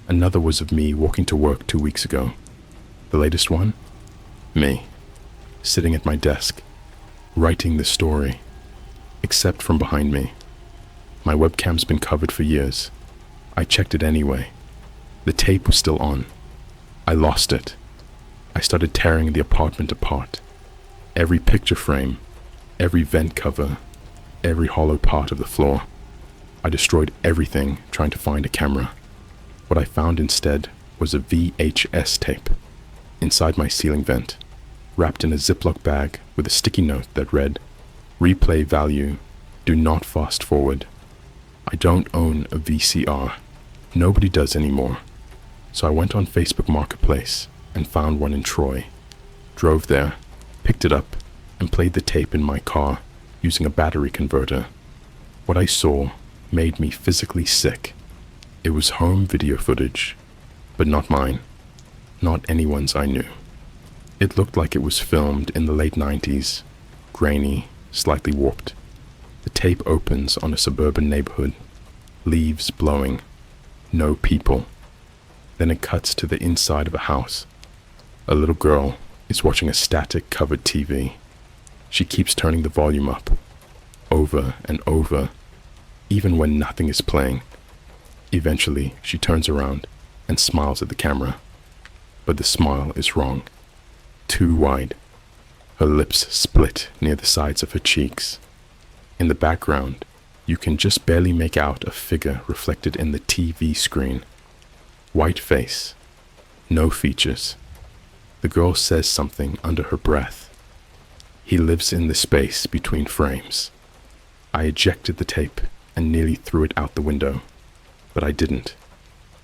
Another was of me walking to work 2 weeks ago. The latest one? Me, sitting at my desk, writing this story, except from behind me. My webcam's been covered for years. I checked it anyway. The tape was still on. I lost it. I started tearing the apartment apart. Every picture frame, every vent cover, every hollow part of the floor. I destroyed everything trying to find a camera. What I found instead was a VHS tape inside my ceiling vent, wrapped in a Ziploc bag with a sticky note that read, "Replay value, do not fast forward." I don't own a VCR. Nobody does anymore. So I went on Facebook Marketplace and found one in Troy. Drove there, picked it up, and played the tape in my car using a battery converter. What I saw made me physically sick. It was home video footage, but not mine, not anyone's I knew. It looked like it was filmed in the late 90s, grainy, slightly warped. The tape opens on a suburban neighborhood, leaves blowing, no people. Then it cuts to the inside of a house. A little girl is watching a static covered TV. She keeps turning the volume up, over and over, even when nothing is playing. Eventually, she turns around and smiles at the camera. But the smile is wrong. Too wide. Her lips split near the sides of her cheeks. In the background, you can just barely make out a figure reflected in the TV screen. White face. No features. The girl says something under her breath. He lives in the space between frames. I ejected the tape and nearly threw it out the window. But I didn't,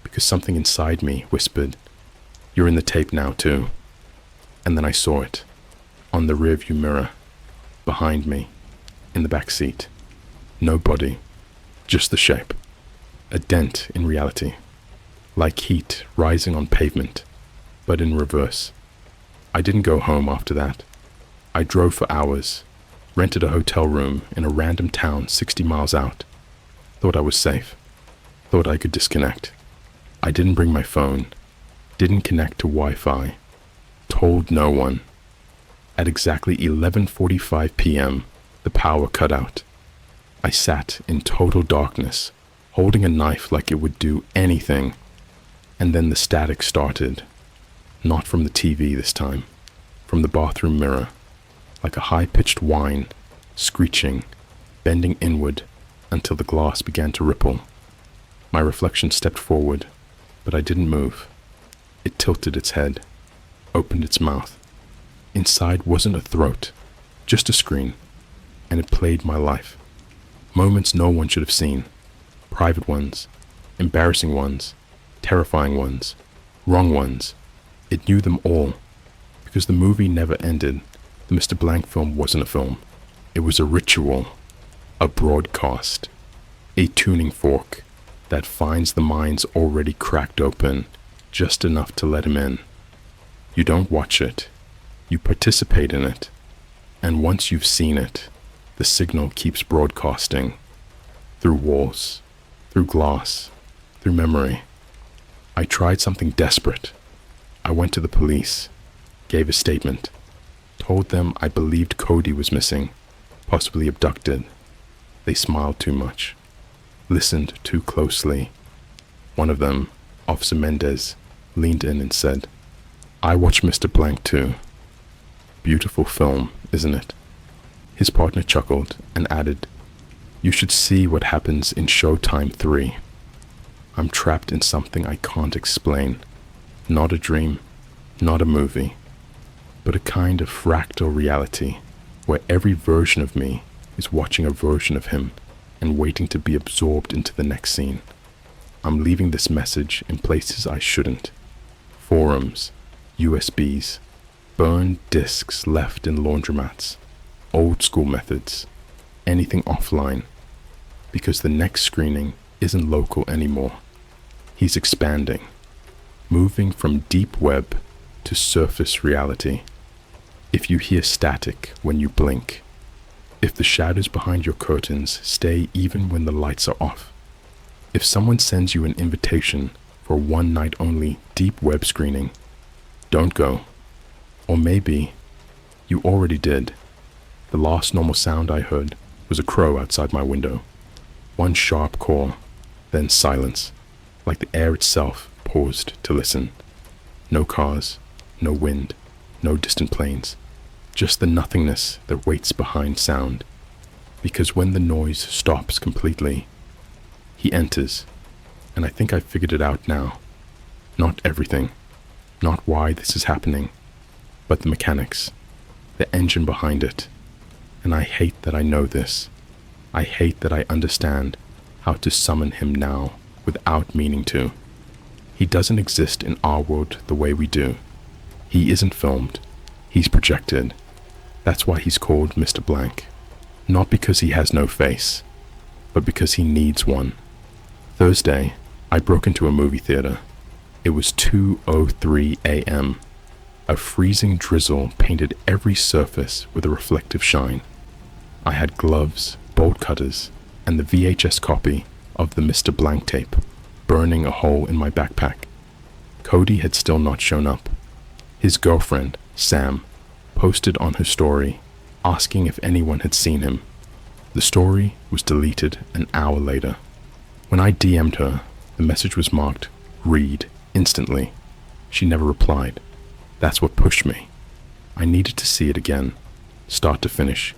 because something inside me whispered, "You're in the tape now too." And then I saw it, on the rearview mirror, behind me, in the back seat. No body, just the shape. A dent in reality, like heat rising on pavement, but in reverse. I didn't go home after that. I drove for hours, rented a hotel room in a random town 60 miles out. Thought I was safe. Thought I could disconnect. I didn't bring my phone, didn't connect to Wi-Fi, told no one. At exactly 11:45 p.m., the power cut out. I sat in total darkness, holding a knife like it would do anything, and then the static started. Not from the TV this time, from the bathroom mirror, like a high-pitched whine, screeching, bending inward until the glass began to ripple. My reflection stepped forward, but I didn't move. It tilted its head, opened its mouth. Inside wasn't a throat, just a screen, and it played my life. Moments no one should have seen. Private ones, embarrassing ones, terrifying ones, wrong ones. It knew them all, because the movie never ended. The Mr. Blank film wasn't a film. It was a ritual, a broadcast, a tuning fork that finds the minds already cracked open, just enough to let him in. You don't watch it, you participate in it, and once you've seen it, the signal keeps broadcasting, through walls, through glass, through memory. I tried something desperate. I went to the police, gave a statement, told them I believed Cody was missing, possibly abducted. They smiled too much, listened too closely. One of them, Officer Mendez, leaned in and said, "I watched Mr. Blank too. Beautiful film, isn't it?" His partner chuckled and added, "You should see what happens in Showtime 3. I'm trapped in something I can't explain. Not a dream, not a movie, but a kind of fractal reality where every version of me is watching a version of him and waiting to be absorbed into the next scene. I'm leaving this message in places I shouldn't. Forums, USBs, burned discs left in laundromats, old school methods, anything offline, because the next screening isn't local anymore. He's expanding, moving from deep web to surface reality. If you hear static when you blink, if the shadows behind your curtains stay even when the lights are off, if someone sends you an invitation for a one-night only deep web screening. Don't go. Or maybe you already did. The last normal sound I heard was a crow outside my window. One sharp call, then silence, like the air itself paused to listen. No cars, no wind, no distant planes, just the nothingness that waits behind sound. Because when the noise stops completely, he enters, and I think I figured it out now. Not everything, not why this is happening, but the mechanics, the engine behind it. And I hate that I know this. I hate that I understand how to summon him now without meaning to. He doesn't exist in our world the way we do. He isn't filmed. He's projected. That's why he's called Mr. Blank. Not because he has no face, but because he needs one. Thursday, I broke into a movie theater. It was 2:03 a.m. A freezing drizzle painted every surface with a reflective shine. I had gloves, bolt cutters, and the VHS copy of the Mr. Blank tape burning a hole in my backpack. Cody had still not shown up. His girlfriend, Sam, posted on her story asking if anyone had seen him. The story was deleted an hour later. When I DM'd her, the message was marked "Read" instantly. She never replied. That's what pushed me. I needed to see it again, start to finish.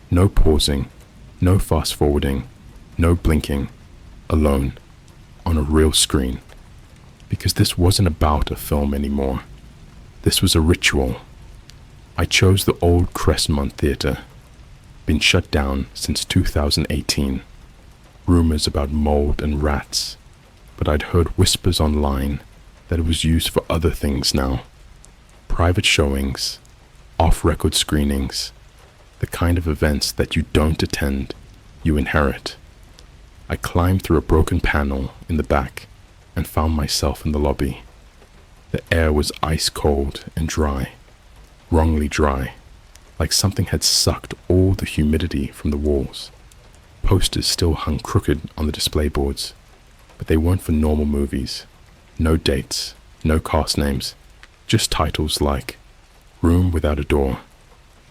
No pausing, no fast forwarding, no blinking, alone, on a real screen. Because this wasn't about a film anymore. This was a ritual. I chose the old Crestmont Theater, been shut down since 2018. Rumors about mold and rats, but I'd heard whispers online that it was used for other things now. Private showings, off-record screenings, the kind of events that you don't attend, you inherit. I climbed through a broken panel in the back and found myself in the lobby. The air was ice cold and dry, wrongly dry, like something had sucked all the humidity from the walls. Posters still hung crooked on the display boards, but they weren't for normal movies. No dates, no cast names, just titles like Room Without a Door,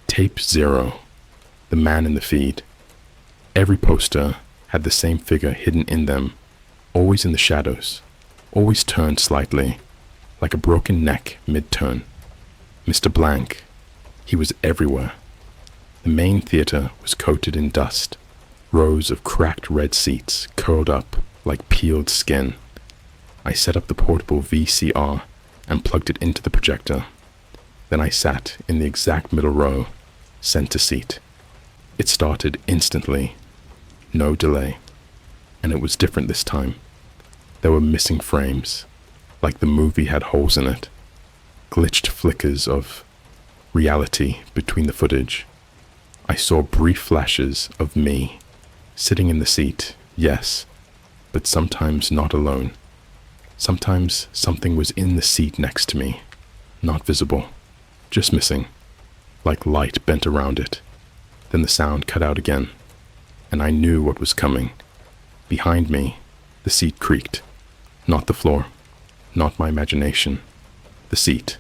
Tape 0, The Man in the Feed. Every poster had the same figure hidden in them, always in the shadows, always turned slightly, like a broken neck mid-turn. Mr. Blank, he was everywhere. The main theater was coated in dust, rows of cracked red seats curled up like peeled skin. I set up the portable VCR and plugged it into the projector. Then I sat in the exact middle row, center seat. It started instantly, no delay. And it was different this time. There were missing frames, like the movie had holes in it. Glitched flickers of reality between the footage. I saw brief flashes of me, sitting in the seat, yes, but sometimes not alone. Sometimes something was in the seat next to me, not visible, just missing, like light bent around it. Then the sound cut out again, and I knew what was coming. Behind me, the seat creaked. Not the floor, not my imagination. The seat.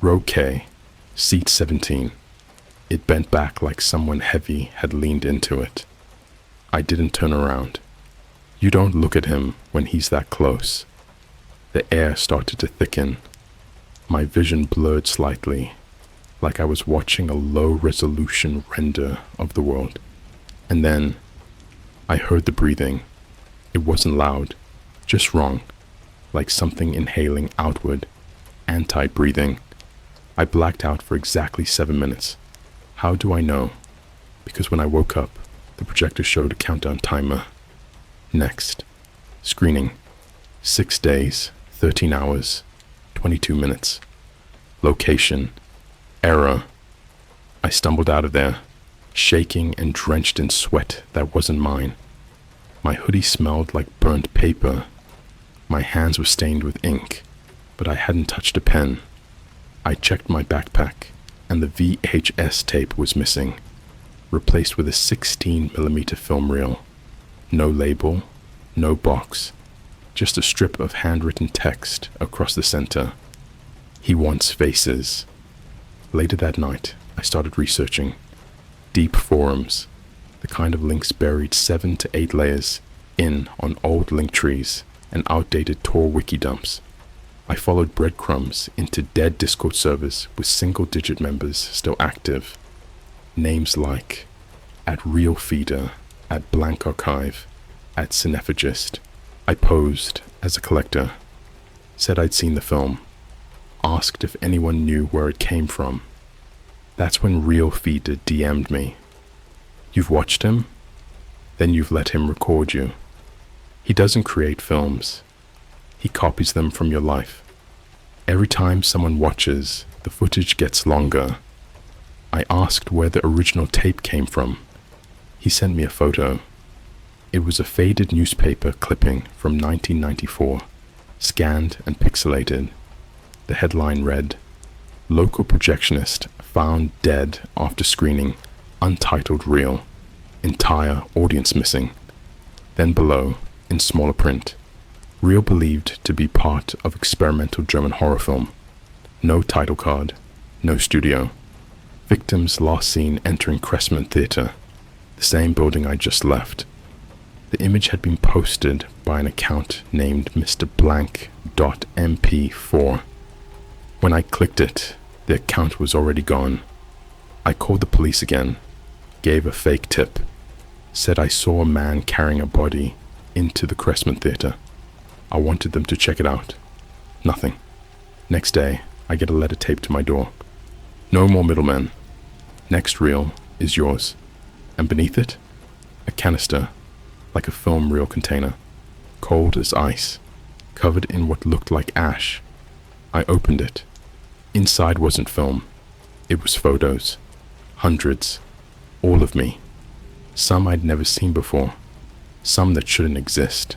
Row K, seat 17. It bent back like someone heavy had leaned into it. I didn't turn around. You don't look at him when he's that close. The air started to thicken. My vision blurred slightly, like I was watching a low-resolution render of the world. And then I heard the breathing. It wasn't loud, just wrong, like something inhaling outward, anti-breathing. I blacked out for exactly 7 minutes. How do I know? Because when I woke up, the projector showed a countdown timer. Next. Screening. 6 days, 13 hours, 22 minutes. Location. Error. I stumbled out of there, shaking and drenched in sweat that wasn't mine. My hoodie smelled like burnt paper. My hands were stained with ink, but I hadn't touched a pen. I checked my backpack, and the VHS tape was missing, replaced with a 16mm film reel. No label, no box, just a strip of handwritten text across the center. He wants faces. Later that night, I started researching. Deep forums, the kind of links buried 7 to 8 layers in on old link trees and outdated Tor wiki dumps. I followed breadcrumbs into dead Discord servers with single-digit members still active. Names like @RealFeeder, @BlankArchive, @Cinephagist. I posed as a collector, said I'd seen the film, asked if anyone knew where it came from. That's when RealFeeder DM'd me. You've watched him? Then you've let him record you. He doesn't create films. He copies them from your life. Every time someone watches, the footage gets longer. I asked where the original tape came from. He sent me a photo. It was a faded newspaper clipping from 1994, scanned and pixelated. The headline read, "Local projectionist found dead after screening untitled reel. Entire audience missing." Then below, in smaller print, reel believed to be part of experimental German horror film. No title card, no studio. Victims last seen entering Cressman Theatre, the same building I just left. The image had been posted by an account named Mr. Blank.mp4. When I clicked it, the account was already gone. I called the police again, gave a fake tip, said I saw a man carrying a body into the Cressman Theatre. I wanted them to check it out. Nothing. Next day, I get a letter taped to my door. No more middlemen. Next reel is yours. And beneath it, a canister, like a film reel container, cold as ice, covered in what looked like ash. I opened it. Inside wasn't film. It was photos. Hundreds. All of me. Some I'd never seen before. Some that shouldn't exist.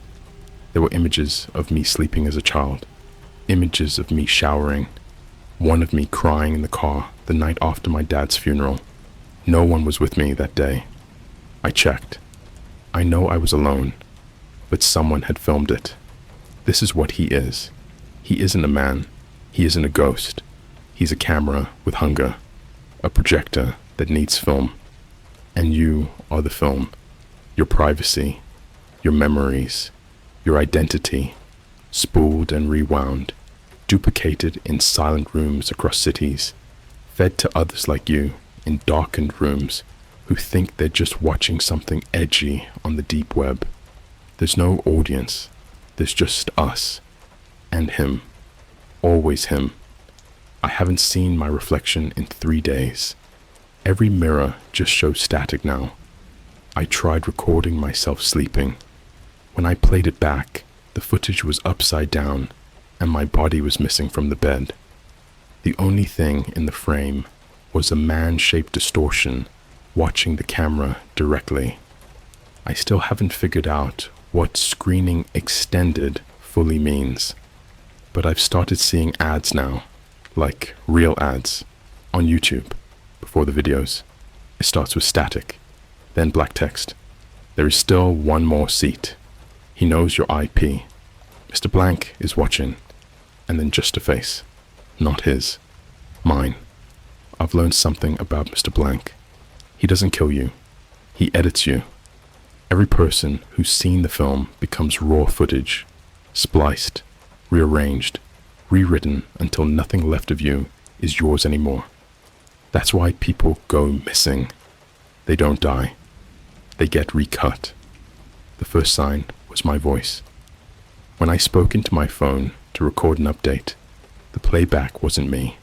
There were images of me sleeping as a child. Images of me showering. One of me crying in the car the night after my dad's funeral. No one was with me that day. I checked. I know I was alone, but someone had filmed it. This is what he is. He isn't a man. He isn't a ghost. He's a camera with hunger. A projector that needs film. And you are the film. Your privacy. Your memories. Your identity. Spooled and rewound. Duplicated in silent rooms across cities. Fed to others like you in darkened rooms who think they're just watching something edgy on the deep web. There's no audience. There's just us. And him. Always him. I haven't seen my reflection in 3 days. Every mirror just shows static now. I tried recording myself sleeping. When I played it back, the footage was upside down and my body was missing from the bed. The only thing in the frame was a man-shaped distortion watching the camera directly. I still haven't figured out what screening extended fully means, but I've started seeing ads now, like real ads, on YouTube before the videos. It starts with static, then black text. There is still one more seat. He knows your IP. Mr. Blank is watching, and then just a face. Not his. Mine. I've learned something about Mr. Blank. He doesn't kill you. He edits you. Every person who's seen the film becomes raw footage, spliced, rearranged, rewritten until nothing left of you is yours anymore. That's why people go missing. They don't die. They get recut. The first sign was my voice. When I spoke into my phone to record an update, the playback wasn't me.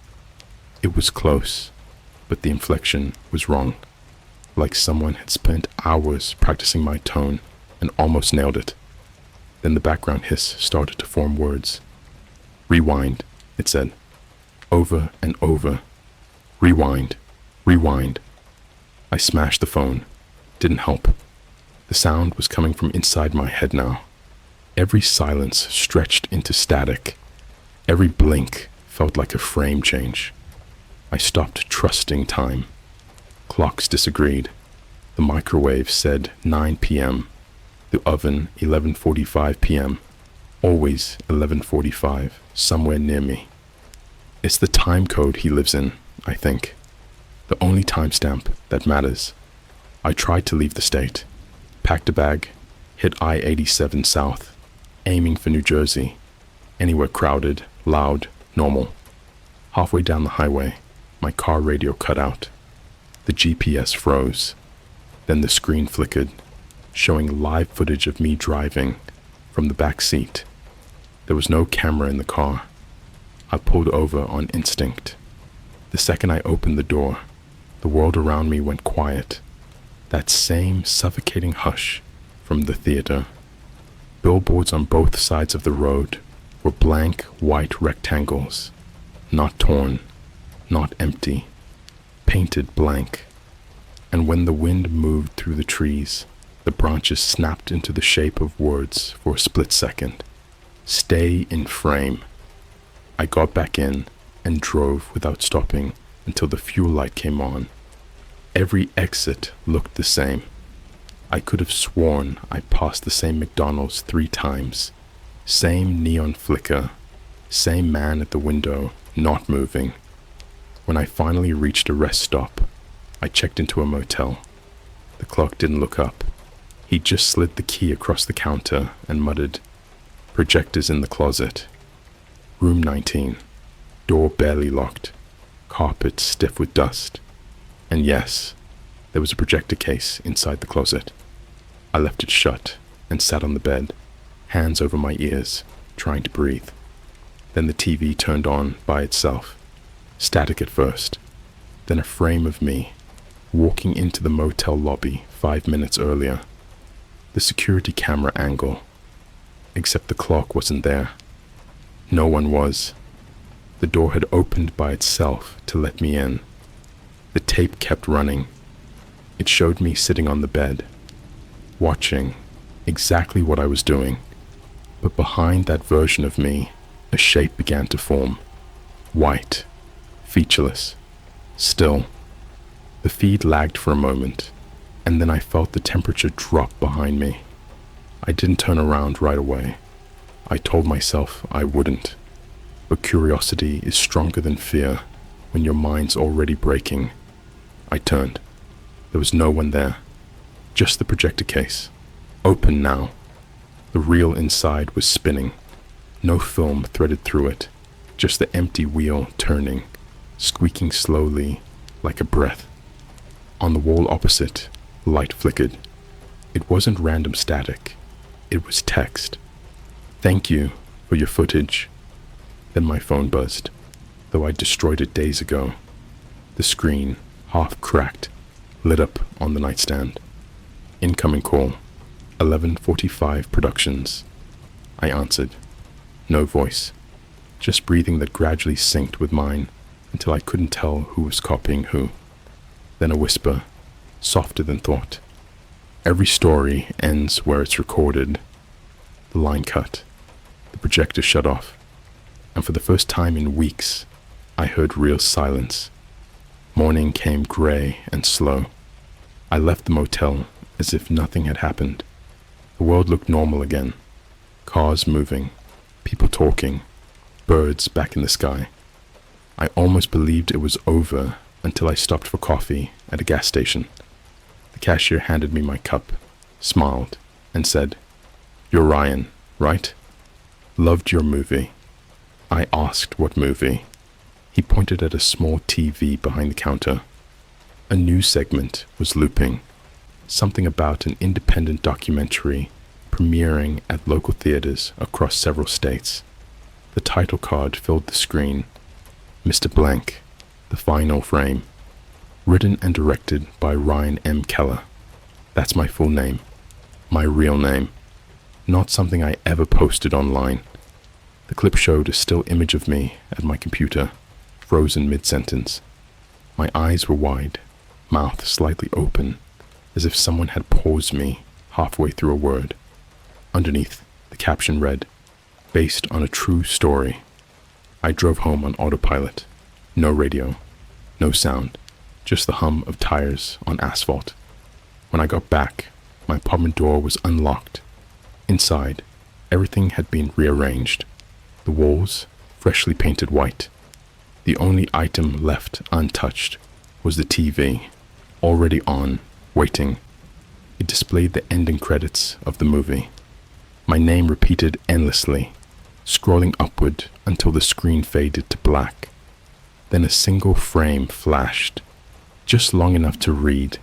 It was close, but the inflection was wrong. Like someone had spent hours practicing my tone and almost nailed it. Then the background hiss started to form words. Rewind, it said. Over and over. Rewind, rewind. I smashed the phone. Didn't help. The sound was coming from inside my head now. Every silence stretched into static. Every blink felt like a frame change. I stopped trusting time. Clocks disagreed. The microwave said 9 p.m. The oven 11:45 p.m. Always 11:45, somewhere near me. It's the time code he lives in, I think. The only timestamp that matters. I tried to leave the state, packed a bag, hit I-87 south, aiming for New Jersey, anywhere crowded, loud, normal. Halfway down the highway, my car radio cut out. The GPS froze. Then the screen flickered, showing live footage of me driving from the back seat. There was no camera in the car. I pulled over on instinct. The second I opened the door, the world around me went quiet. That same suffocating hush from the theater. Billboards on both sides of the road were blank white rectangles, not torn, not empty, painted blank. And when the wind moved through the trees, the branches snapped into the shape of words for a split second. Stay in frame. I got back in and drove without stopping until the fuel light came on. Every exit looked the same. I could have sworn I passed the same McDonald's 3 times. Same neon flicker. Same man at the window, not moving. When I finally reached a rest stop, I checked into a motel. The clerk didn't look up. He just slid the key across the counter and muttered, "Projectors in the closet. Room 19. Door barely locked. Carpet stiff with dust." And yes, there was a projector case inside the closet. I left it shut and sat on the bed, hands over my ears, trying to breathe. Then the TV turned on by itself. Static at first, then a frame of me, walking into the motel lobby 5 minutes earlier. The security camera angle, except the clock wasn't there. No one was. The door had opened by itself to let me in. The tape kept running. It showed me sitting on the bed, watching exactly what I was doing. But behind that version of me, a shape began to form. White, featureless, still. The feed lagged for a moment, and then I felt the temperature drop behind me. I didn't turn around right away. I told myself I wouldn't. But curiosity is stronger than fear when your mind's already breaking. I turned. There was no one there. Just the projector case. Open now. The reel inside was spinning. No film threaded through it. Just the empty wheel turning, squeaking slowly like a breath. On the wall opposite, light flickered. It wasn't random static. It was text. "Thank you for your footage." Then my phone buzzed, though I destroyed it days ago. The screen, half cracked, lit up on the nightstand. Incoming call, 11:45 Productions. I answered. No voice, just breathing that gradually synced with mine until I couldn't tell who was copying who. Then a whisper, softer than thought. "Every story ends where it's recorded." The line cut. The projector shut off. And for the first time in weeks, I heard real silence. Morning came gray and slow. I left the motel as if nothing had happened. The world looked normal again. Cars moving, people talking, birds back in the sky. I almost believed it was over until I stopped for coffee at a gas station. The cashier handed me my cup, smiled, and said, "You're Ryan, right? Loved your movie." I asked what movie. He pointed at a small TV behind the counter. A news segment was looping, something about an independent documentary premiering at local theaters across several states. The title card filled the screen. Mr. Blank, The Final Frame. Written and directed by Ryan M. Keller. That's my full name. My real name. Not something I ever posted online. The clip showed a still image of me at my computer, frozen mid-sentence. My eyes were wide, mouth slightly open, as if someone had paused me halfway through a word. Underneath, the caption read, "Based on a true story." I drove home on autopilot. No radio, no sound, just the hum of tires on asphalt. When I got back, my apartment door was unlocked. Inside, Everything had been rearranged. The walls, freshly painted white. The only item left untouched was the TV, already on, waiting. It displayed the ending credits of the movie. My name repeated endlessly, scrolling upward until the screen faded to black. Then a single frame flashed, just long enough to read,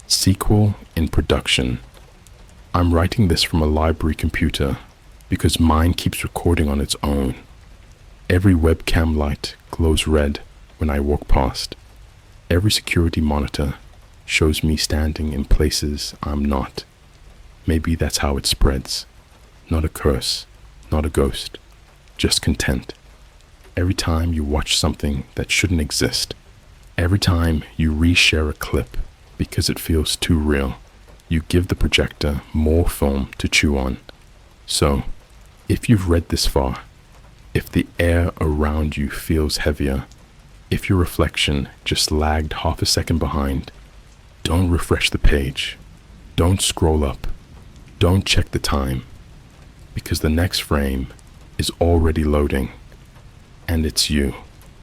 "Sequel in production." I'm writing this from a library computer because mine keeps recording on its own. Every webcam light glows red when I walk past. Every security monitor shows me standing in places I'm not. Maybe that's how it spreads. Not a curse, not a ghost, just content. Every time you watch something that shouldn't exist, every time you reshare a clip because it feels too real, you give the projector more film to chew on. So, if you've read this far, if the air around you feels heavier, if your reflection just lagged half a second behind, don't refresh the page, don't scroll up, don't check the time, because the next frame is already loading, and it's you.